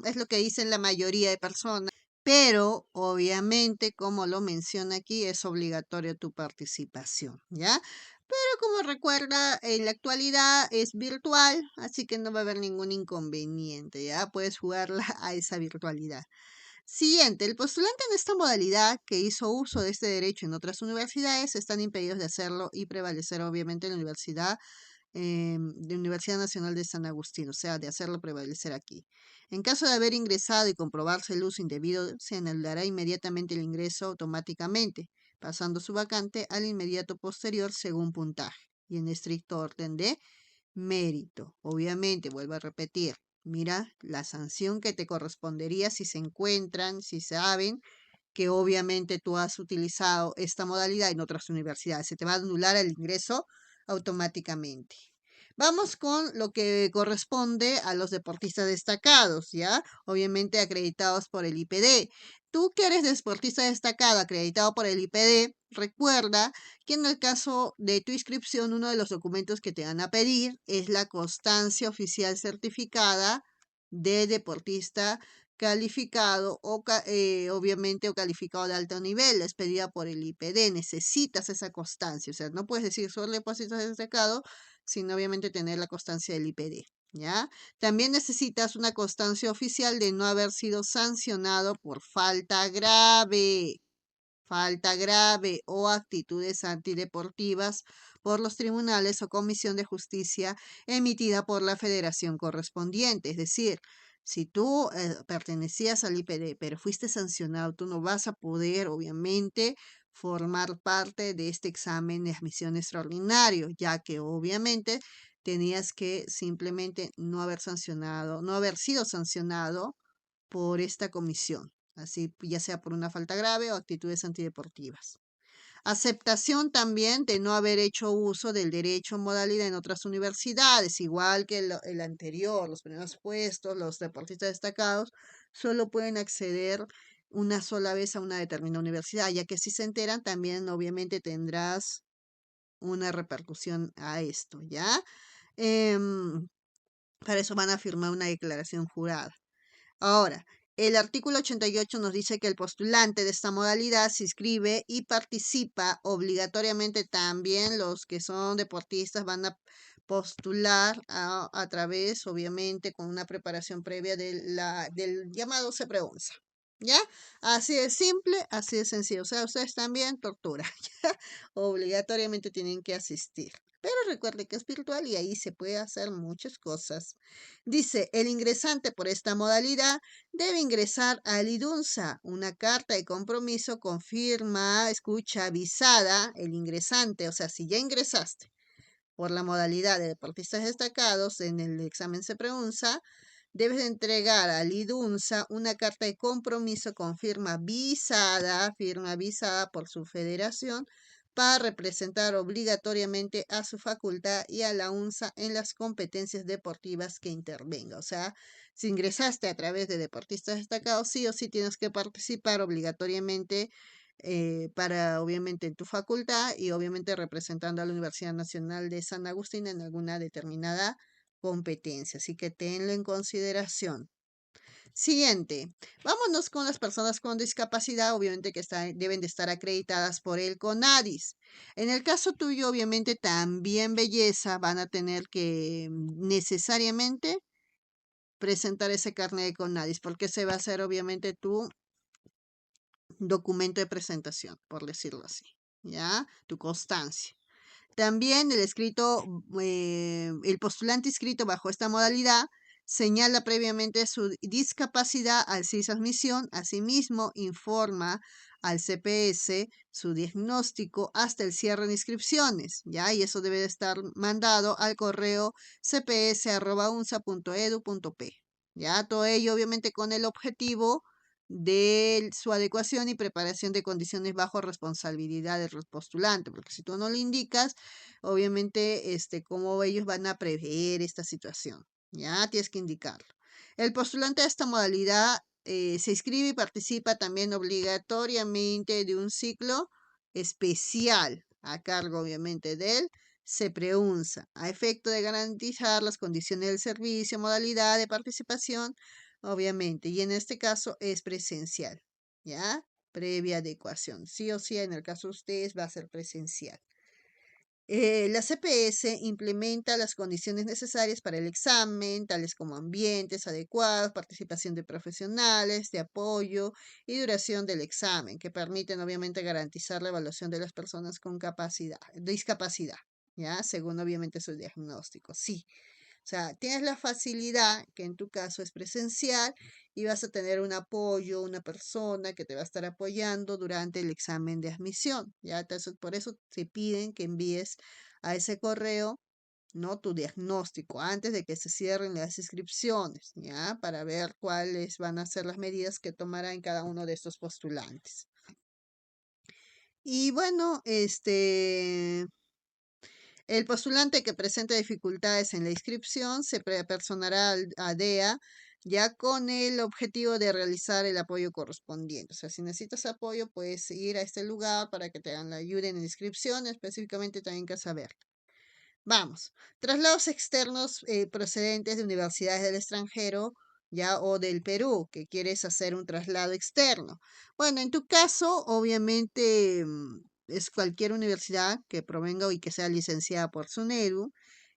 es lo que dicen la mayoría de personas, pero obviamente, como lo menciona aquí, es obligatorio tu participación, ¿ya? Pero como recuerda, en la actualidad es virtual, así que no va a haber ningún inconveniente, ¿ya? Puedes jugarla a esa virtualidad. Siguiente, el postulante en esta modalidad que hizo uso de este derecho en otras universidades están impedidos de hacerlo y prevalecer obviamente en la Universidad Nacional de San Agustín, o sea, de hacerlo prevalecer aquí. En caso de haber ingresado y comprobarse el uso indebido, se anulará inmediatamente el ingreso automáticamente, pasando su vacante al inmediato posterior según puntaje y en estricto orden de mérito. Obviamente, vuelvo a repetir, mira la sanción que te correspondería si se encuentran, si saben que obviamente tú has utilizado esta modalidad en otras universidades. Se te va a anular el ingreso automáticamente. Vamos con lo que corresponde a los deportistas destacados, ¿ya? Obviamente acreditados por el IPD. Tú que eres deportista destacado, acreditado por el IPD, recuerda que en el caso de tu inscripción, uno de los documentos que te van a pedir es la constancia oficial certificada de deportista calificado obviamente o calificado de alto nivel, es pedida por el IPD, necesitas esa constancia, o sea, no puedes decir solo depósito destacado, sino obviamente tener la constancia del IPD, ¿ya? También necesitas una constancia oficial de no haber sido sancionado por falta grave o actitudes antideportivas por los tribunales o comisión de justicia emitida por la federación correspondiente. Es decir, si tú pertenecías al IPD, pero fuiste sancionado, tú no vas a poder, obviamente, formar parte de este examen de admisión extraordinario, ya que obviamente tenías que simplemente no haber sancionado, no haber sido sancionado por esta comisión, así ya sea por una falta grave o actitudes antideportivas. Aceptación también de no haber hecho uso del derecho modalidad en otras universidades, igual que el anterior, los primeros puestos, los deportistas destacados, solo pueden acceder una sola vez a una determinada universidad, ya que si se enteran también obviamente tendrás una repercusión a esto, ¿ya? Em, para eso van a firmar una declaración jurada. Ahora, el artículo 88 nos dice que el postulante de esta modalidad se inscribe y participa obligatoriamente. También los que son deportistas van a postular a través, obviamente, con una preparación previa del llamado CEPREUNSA. ¿Ya? Así de simple, así de sencillo. O sea, ustedes también tortura. ¿Ya? Obligatoriamente tienen que asistir. Pero recuerde que es virtual y ahí se puede hacer muchas cosas. Dice, el ingresante por esta modalidad debe ingresar al IDUNSA, una carta de compromiso con firma, escucha, avisada, el ingresante, o sea, si ya ingresaste por la modalidad de deportistas destacados en el examen CEPREUNSA, debes de entregar al IDUNSA una carta de compromiso con firma avisada por su federación para representar obligatoriamente a su facultad y a la UNSA en las competencias deportivas que intervenga. O sea, si ingresaste a través de deportistas destacados, sí o sí tienes que participar obligatoriamente para obviamente en tu facultad y obviamente representando a la Universidad Nacional de San Agustín en alguna determinada competencia. Así que tenlo en consideración. Siguiente, vámonos con las personas con discapacidad, obviamente que deben de estar acreditadas por el CONADIS. En el caso tuyo, obviamente también belleza, van a tener que necesariamente presentar ese carnet de CONADIS, porque se va a hacer obviamente tu documento de presentación, por decirlo así, ¿ya? Tu constancia. También el postulante inscrito bajo esta modalidad señala previamente su discapacidad al CIS Admisión, asimismo informa al CPS su diagnóstico hasta el cierre de inscripciones, ¿ya? Y eso debe de estar mandado al correo cps@unsa.edu.p, ¿ya? Todo ello obviamente con el objetivo de su adecuación y preparación de condiciones bajo responsabilidad del postulante, porque si tú no lo indicas, obviamente, cómo ellos van a prever esta situación. Ya tienes que indicarlo. El postulante de esta modalidad se inscribe y participa también obligatoriamente de un ciclo especial a cargo, obviamente, del CEPREUNSA, a efecto de garantizar las condiciones del servicio, modalidad de participación, obviamente, y en este caso es presencial, ¿ya? Previa adecuación. Sí o sí, en el caso de ustedes va a ser presencial. La CPS implementa las condiciones necesarias para el examen, tales como ambientes adecuados, participación de profesionales, de apoyo y duración del examen, que permiten obviamente garantizar la evaluación de las personas con discapacidad, ¿ya? Según obviamente su diagnóstico. Sí, o sea, tienes la facilidad, que en tu caso es presencial, y vas a tener un apoyo, una persona que te va a estar apoyando durante el examen de admisión. ¿Ya? Entonces, por eso te piden que envíes a ese correo, ¿no? Tu diagnóstico antes de que se cierren las inscripciones, ¿ya? Para ver cuáles van a ser las medidas que tomará en cada uno de estos postulantes. Y bueno, el postulante que presente dificultades en la inscripción se personará a DEA ya con el objetivo de realizar el apoyo correspondiente. O sea, si necesitas apoyo, puedes ir a este lugar para que te dan la ayuda en la inscripción, específicamente también que saber. Vamos, traslados externos procedentes de universidades del extranjero, ya o del Perú, que quieres hacer un traslado externo. Bueno, en tu caso, obviamente es cualquier universidad que provenga y que sea licenciada por SUNEDU,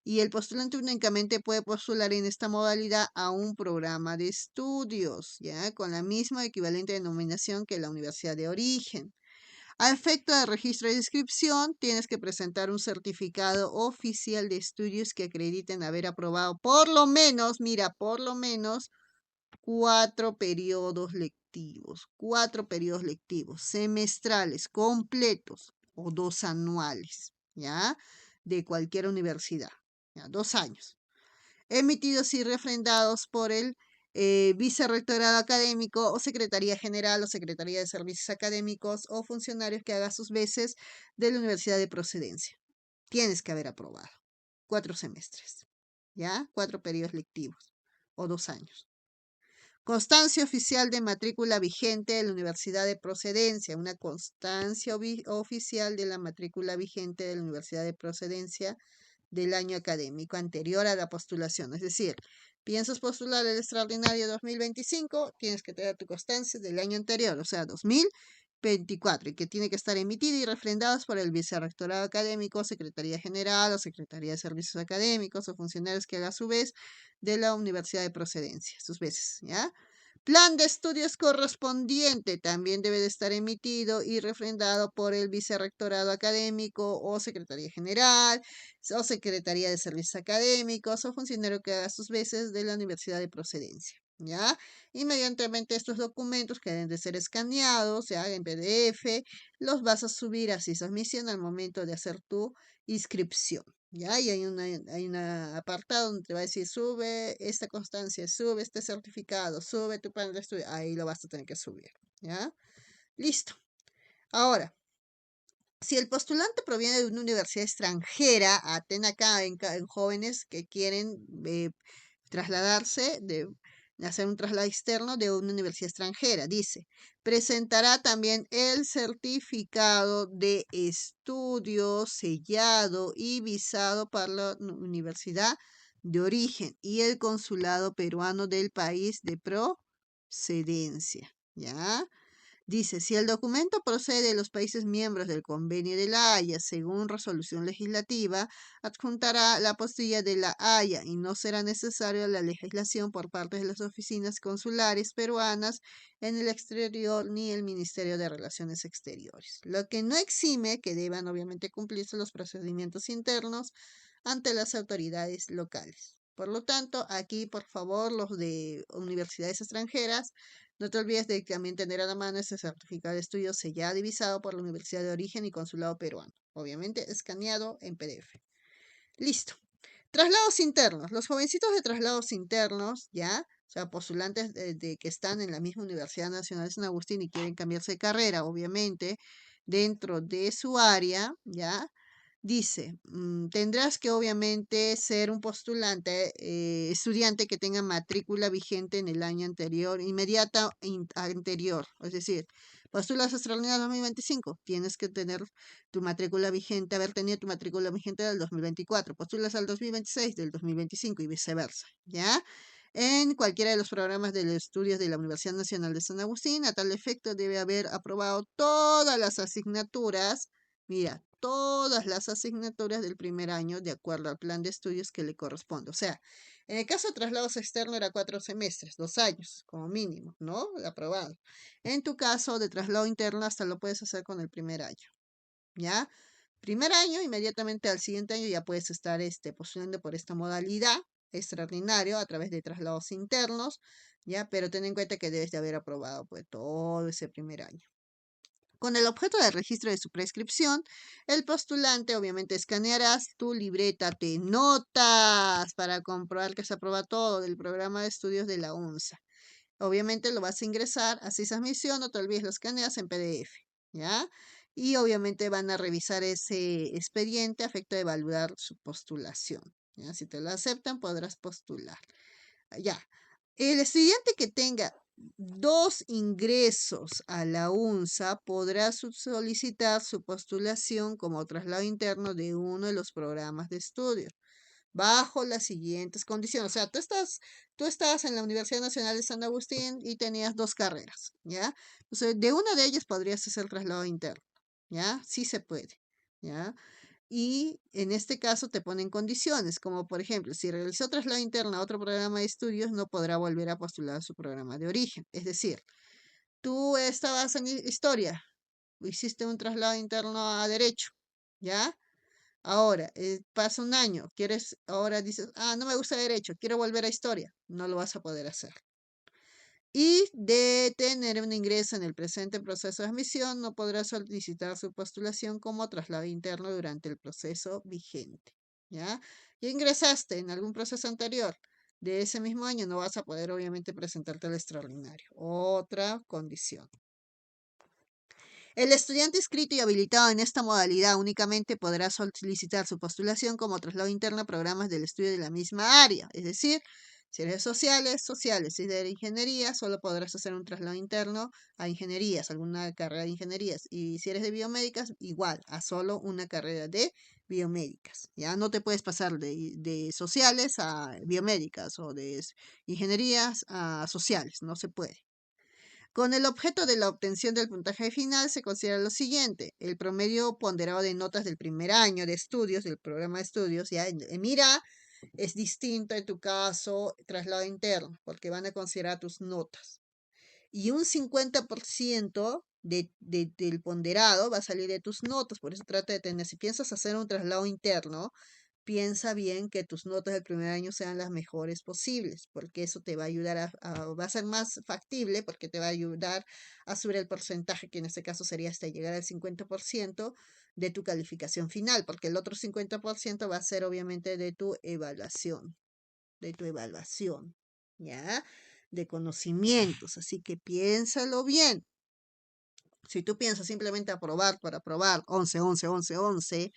y el postulante únicamente puede postular en esta modalidad a un programa de estudios, ya con la misma equivalente denominación que la universidad de origen. A efecto de registro de inscripción, tienes que presentar un certificado oficial de estudios que acrediten haber aprobado por lo menos, mira, por lo menos 4 periodos lectivos semestrales completos o 2 anuales, ¿ya? De cualquier universidad, ¿ya? 2 años emitidos y refrendados por el vicerrectorado académico o secretaría general o secretaría de servicios académicos o funcionarios que haga sus veces de la universidad de procedencia. Tienes que haber aprobado 4 semestres, ¿ya? 4 periodos lectivos o 2 años. Constancia oficial de matrícula vigente de la universidad de procedencia, una constancia oficial de la matrícula vigente de la universidad de procedencia del año académico anterior a la postulación. Es decir, piensas postular el extraordinario 2025, tienes que tener tu constancia del año anterior, o sea, 2024, y que tiene que estar emitida y refrendada por el vicerrectorado académico, Secretaría General o Secretaría de Servicios Académicos o funcionarios que haga a su vez de la universidad de procedencia, sus veces, ¿ya? Plan de estudios correspondiente también debe de estar emitido y refrendado por el vicerrectorado académico o Secretaría General o Secretaría de Servicios Académicos o funcionario que haga sus veces de la universidad de procedencia. ¿Ya? Y mediante estos documentos que deben de ser escaneados, ¿ya? En PDF, los vas a subir a Sisasmisión al momento de hacer tu inscripción. ¿Ya? Y hay un apartado donde te va a decir, sube esta constancia, sube este certificado, sube tu plan de estudio. Ahí lo vas a tener que subir. ¿Ya? Listo. Ahora, si el postulante proviene de una universidad extranjera, atén acá en jóvenes que quieren trasladarse, hacer un traslado externo de una universidad extranjera. Dice, presentará también el certificado de estudio sellado y visado para la universidad de origen y el consulado peruano del país de procedencia. ¿Ya? Dice, si el documento procede de los países miembros del Convenio de la Haya, según resolución legislativa, adjuntará la postilla de la Haya y no será necesaria la legislación por parte de las oficinas consulares peruanas en el exterior ni el Ministerio de Relaciones Exteriores. Lo que no exime que deban obviamente cumplirse los procedimientos internos ante las autoridades locales. Por lo tanto, aquí, por favor, los de universidades extranjeras, no te olvides de también tener a la mano ese certificado de estudio sellado y visado por la Universidad de Origen y Consulado Peruano. Obviamente escaneado en PDF. Listo. Traslados internos. Los jovencitos de traslados internos, ¿ya? O sea, postulantes que están en la misma Universidad Nacional de San Agustín y quieren cambiarse de carrera, obviamente, dentro de su área, ¿ya? Dice, tendrás que obviamente ser un postulante, estudiante que tenga matrícula vigente en el año anterior, anterior. Es decir, postulas extraordinarias 2025, tienes que tener tu matrícula vigente, haber tenido tu matrícula vigente del 2024. Postulas al 2026 del 2025 y viceversa, ¿ya? En cualquiera de los programas de estudios de la Universidad Nacional de San Agustín, a tal efecto debe haber aprobado todas las asignaturas. Mira, todas las asignaturas del primer año de acuerdo al plan de estudios que le corresponde. O sea, en el caso de traslados externos era 4 semestres, 2 años como mínimo, ¿no? Aprobado. En tu caso de traslado interno hasta lo puedes hacer con el primer año, ¿ya? Primer año, inmediatamente al siguiente año ya puedes estar postulando por esta modalidad extraordinario a través de traslados internos, ¿ya? Pero ten en cuenta que debes de haber aprobado pues todo ese primer año. Con el objeto de registro de su prescripción, el postulante obviamente escanearás tu libreta de notas para comprobar que se aprueba todo del programa de estudios de la UNSA. Obviamente lo vas a ingresar a Sisasmisión, no te olvides, lo escaneas en PDF, ¿ya? Y obviamente van a revisar ese expediente a efecto de evaluar su postulación, ¿ya? Si te lo aceptan, podrás postular. Ya. El estudiante que tenga 2 ingresos a la UNSA podrá solicitar su postulación como traslado interno de uno de los programas de estudio bajo las siguientes condiciones. O sea, tú estabas en la Universidad Nacional de San Agustín y tenías 2 carreras, ¿ya? Entonces, de una de ellas podrías hacer el traslado interno, ¿ya? Sí se puede, ¿ya? Y en este caso te ponen condiciones, como por ejemplo, si realizó traslado interno a otro programa de estudios, no podrá volver a postular a su programa de origen. Es decir, tú estabas en historia, hiciste un traslado interno a derecho, ¿ya? Ahora, pasa un año, ahora dices, no me gusta derecho, quiero volver a historia, no lo vas a poder hacer. Y de tener un ingreso en el presente proceso de admisión, no podrá solicitar su postulación como traslado interno durante el proceso vigente. ¿Ya? Ya ingresaste en algún proceso anterior de ese mismo año, no vas a poder obviamente presentarte al extraordinario. Otra condición. El estudiante inscrito y habilitado en esta modalidad únicamente podrá solicitar su postulación como traslado interno a programas del estudio de la misma área. Es decir, Si eres de sociales, sociales. Si eres de ingeniería, solo podrás hacer un traslado interno a ingenierías, alguna carrera de ingenierías. Y si eres de biomédicas, igual, a solo una carrera de biomédicas. Ya no te puedes pasar de sociales a biomédicas o de ingenierías a sociales, no se puede. Con el objeto de la obtención del puntaje final se considera lo siguiente: el promedio ponderado de notas del primer año de estudios, del programa de estudios. Ya mira, es distinto en tu caso, traslado interno, porque van a considerar tus notas. Y un 50% del ponderado va a salir de tus notas, por eso trata de tener, si piensas hacer un traslado interno, piensa bien que tus notas del primer año sean las mejores posibles, porque eso te va a ayudar va a ser más factible, porque te va a ayudar a subir el porcentaje, que en este caso sería hasta llegar al 50% de tu calificación final, porque el otro 50% va a ser obviamente de tu evaluación, ¿ya? De conocimientos, así que piénsalo bien. Si tú piensas simplemente aprobar para aprobar 11, 11, 11, 11,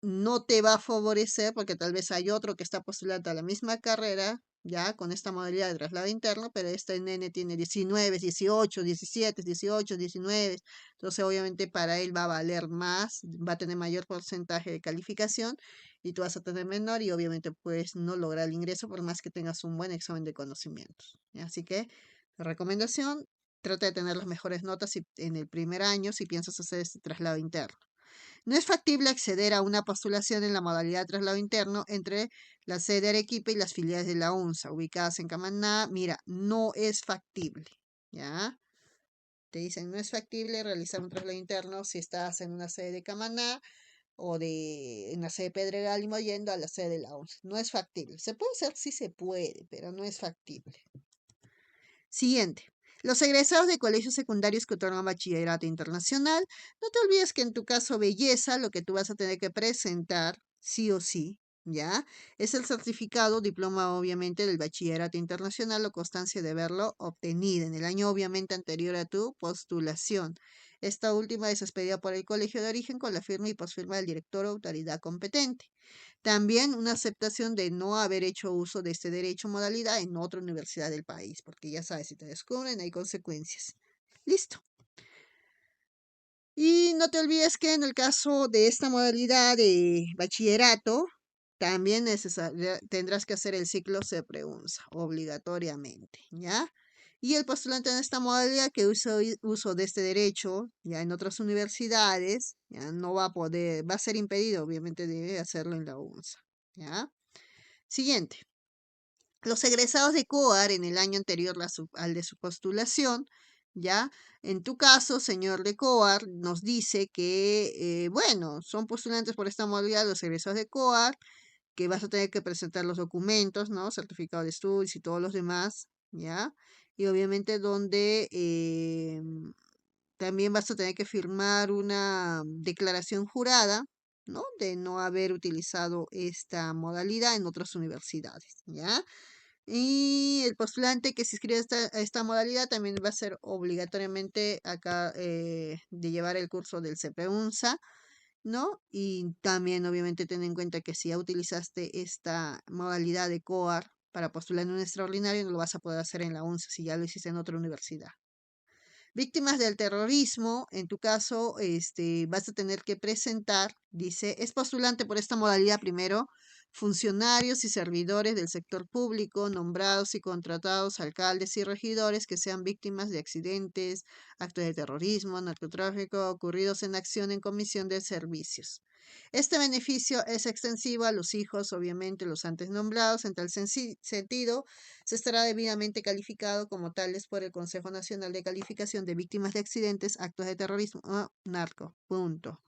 no te va a favorecer porque tal vez hay otro que está postulando a la misma carrera, ya con esta modalidad de traslado interno, pero este nene tiene 19, 18, 17, 18, 19, entonces obviamente para él va a valer más, va a tener mayor porcentaje de calificación y tú vas a tener menor y obviamente puedes no lograr el ingreso por más que tengas un buen examen de conocimientos. ¿Ya? Así que la recomendación, trata de tener las mejores notas en el primer año si piensas hacer este traslado interno. No es factible acceder a una postulación en la modalidad de traslado interno entre la sede de Arequipa y las filiales de la UNSA, ubicadas en Camaná. Mira, no es factible, ¿ya? Te dicen, no es factible realizar un traslado interno si estás en una sede de Camaná o en la sede de Pedregal y yendo a la sede de la UNSA. No es factible. ¿Se puede hacer? Sí se puede, pero no es factible. Siguiente. Los egresados de colegios secundarios que otorgan bachillerato internacional, no te olvides que en tu caso belleza, lo que tú vas a tener que presentar, sí o sí, ¿ya? Es el certificado, diploma obviamente del bachillerato internacional o constancia de haberlo obtenido en el año obviamente anterior a tu postulación. Esta última es expedida por el colegio de origen con la firma y posfirma del director o autoridad competente. También una aceptación de no haber hecho uso de este derecho o modalidad en otra universidad del país, porque ya sabes, si te descubren hay consecuencias. Listo. Y no te olvides que en el caso de esta modalidad de bachillerato, también tendrás que hacer el ciclo se pregunta obligatoriamente, ¿ya? Y el postulante en esta modalidad que uso de este derecho, ya en otras universidades, ya no va a poder, va a ser impedido, obviamente, de hacerlo en la UNSA, ¿ya? Siguiente. Los egresados de COAR en el año anterior al de su postulación, ¿ya? En tu caso, señor de COAR, nos dice que, bueno, son postulantes por esta modalidad los egresados de COAR, que vas a tener que presentar los documentos, ¿no? Certificado de estudios y todos los demás, ¿ya? Y obviamente donde también vas a tener que firmar una declaración jurada, ¿no? De no haber utilizado esta modalidad en otras universidades, ¿ya? Y el postulante que se inscribe a esta modalidad también va a ser obligatoriamente acá de llevar el curso del CPUNSA, ¿no? Y también obviamente ten en cuenta que si ya utilizaste esta modalidad de COAR para postular en un extraordinario, no lo vas a poder hacer en la UNSA si ya lo hiciste en otra universidad. Víctimas del terrorismo, en tu caso, vas a tener que presentar, dice, es postulante por esta modalidad primero, funcionarios y servidores del sector público, nombrados y contratados, alcaldes y regidores que sean víctimas de accidentes, actos de terrorismo, narcotráfico, ocurridos en acción en comisión de servicios. Este beneficio es extensivo a los hijos, obviamente, los antes nombrados. En tal sentido, se estará debidamente calificado como tales por el Consejo Nacional de Calificación de Víctimas de Accidentes, Actos de Terrorismo o Narco. Punto.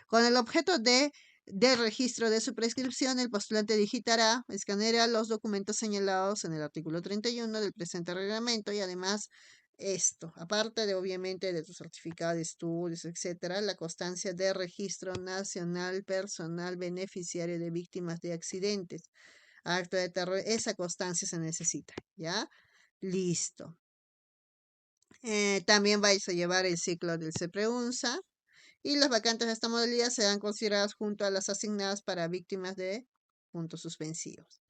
Con el objeto del registro de su prescripción, el postulante digitará, escaneará los documentos señalados en el artículo 31 del presente reglamento y además esto, aparte de obviamente de tu certificado de estudios, etcétera, la constancia de registro nacional personal beneficiario de víctimas de accidentes, acto de terror, esa constancia se necesita, ¿ya? Listo. También vais a llevar el ciclo del CEPREUNSA y las vacantes de esta modalidad serán consideradas junto a las asignadas para víctimas de puntos suspensivos,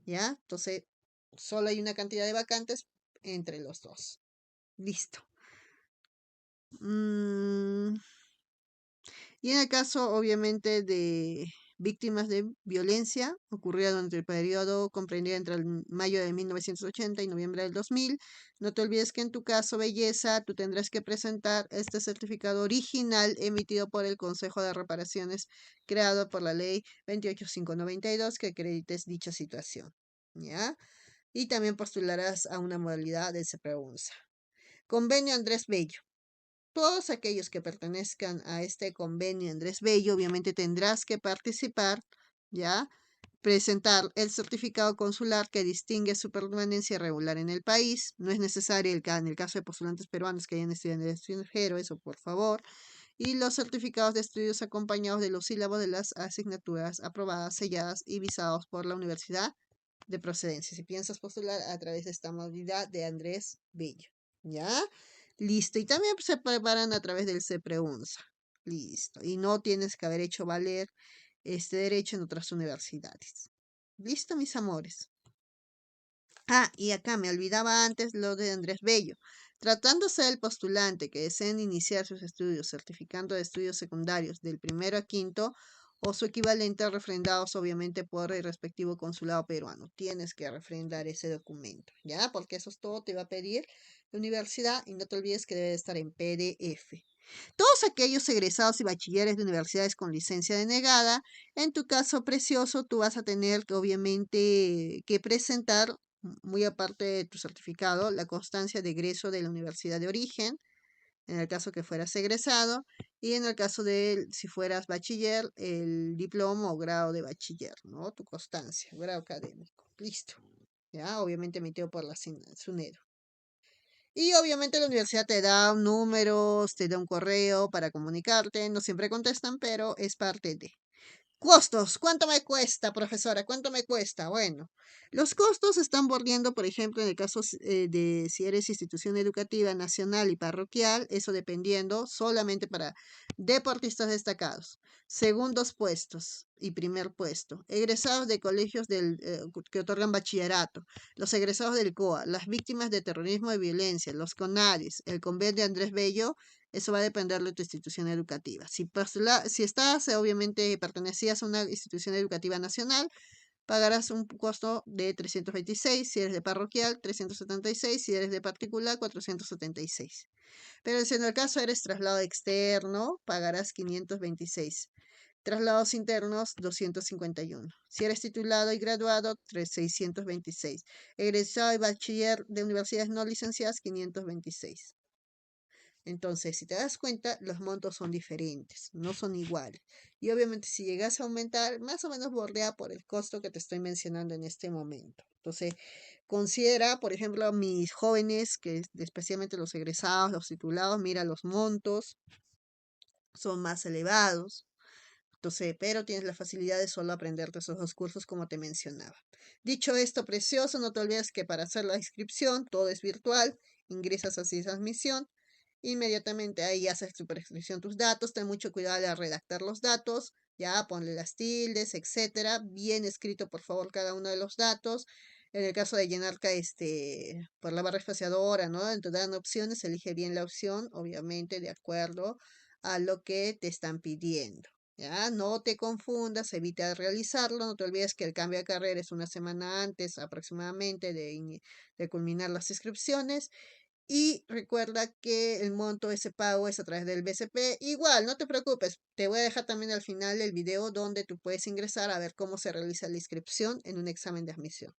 ¿ya? Entonces, Solo hay una cantidad de vacantes entre los dos. Listo. Y en el caso, obviamente, de víctimas de violencia ocurrida durante el periodo comprendido entre mayo de 1980 y noviembre del 2000, no te olvides que en tu caso, belleza, tú tendrás que presentar este certificado original emitido por el Consejo de Reparaciones creado por la ley 28592 que acredites dicha situación. ¿Ya? Y también postularás a una modalidad de CEPREUNSA. Convenio Andrés Bello. Todos aquellos que pertenezcan a este convenio Andrés Bello, obviamente tendrás que participar, ¿ya? Presentar el certificado consular que distingue su permanencia regular en el país. No es necesario en el caso de postulantes peruanos que hayan estudiado en el extranjero, eso por favor. Y los certificados de estudios acompañados de los sílabos de las asignaturas aprobadas, selladas y visados por la Universidad de Procedencia. Si piensas postular a través de esta modalidad de Andrés Bello, ¿ya? Listo. Y también se preparan a través del CEPREUNSA. Listo. Y no tienes que haber hecho valer este derecho en otras universidades. Listo, mis amores. Ah, y acá me olvidaba antes lo de Andrés Bello. Tratándose del postulante que deseen iniciar sus estudios, certificando de estudios secundarios del primero a quinto o su equivalente refrendados obviamente por el respectivo consulado peruano. Tienes que refrendar ese documento, ¿ya? Porque eso es todo, te va a pedir la universidad y no te olvides que debe estar en PDF. Todos aquellos egresados y bachilleres de universidades con licencia denegada, en tu caso precioso, tú vas a tener que obviamente que presentar, muy aparte de tu certificado, la constancia de egreso de la universidad de origen, en el caso que fueras egresado, y en el caso de si fueras bachiller, el diploma o grado de bachiller, ¿no? Tu constancia, grado académico. Listo. Ya, obviamente emitido por la SUNEDO. Y obviamente la universidad te da números, te da un correo para comunicarte, no siempre contestan, pero es parte de. Costos, ¿cuánto me cuesta, profesora? ¿Cuánto me cuesta? Bueno, los costos están bordeando, por ejemplo, en el caso de si eres institución educativa nacional y parroquial, eso dependiendo solamente para deportistas destacados, segundos puestos y primer puesto, egresados de colegios que otorgan bachillerato, los egresados del COA, las víctimas de terrorismo y violencia, los CONADIS, el convenio de Andrés Bello. Eso va a depender de tu institución educativa. Si estás, obviamente, pertenecías a una institución educativa nacional, pagarás un costo de 326, si eres de parroquial, 376, si eres de particular, 476. Pero si en el caso eres traslado externo, pagarás 526. Traslados internos, 251. Si eres titulado y graduado, 626. Egresado y bachiller de universidades no licenciadas, 526. Entonces, si te das cuenta, los montos son diferentes, no son iguales. Y obviamente si llegas a aumentar, más o menos bordea por el costo que te estoy mencionando en este momento. Entonces, considera, por ejemplo, a mis jóvenes, especialmente los egresados, los titulados, mira los montos, son más elevados. Entonces, pero tienes la facilidad de solo aprenderte esos dos cursos como te mencionaba. Dicho esto, precioso, no te olvides que para hacer la inscripción todo es virtual. Ingresas a admisión. Inmediatamente ahí haces tu prescripción, tus datos. Ten mucho cuidado al redactar los datos. Ya, ponle las tildes, etcétera. Bien escrito, por favor, cada uno de los datos. En el caso de llenar por la barra espaciadora, ¿no? Te dan opciones, elige bien la opción, obviamente, de acuerdo a lo que te están pidiendo. ¿Ya? No te confundas, evita realizarlo, no te olvides que el cambio de carrera es una semana antes aproximadamente de culminar las inscripciones y recuerda que el monto de ese pago es a través del BCP. Igual, no te preocupes, te voy a dejar también al final el video donde tú puedes ingresar a ver cómo se realiza la inscripción en un examen de admisión.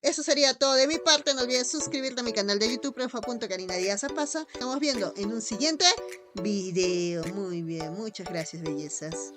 Eso sería todo de mi parte. No olvides suscribirte a mi canal de YouTube, profa.karina Díaz Zapasa. Estamos viendo en un siguiente video. Muy bien, muchas gracias, bellezas.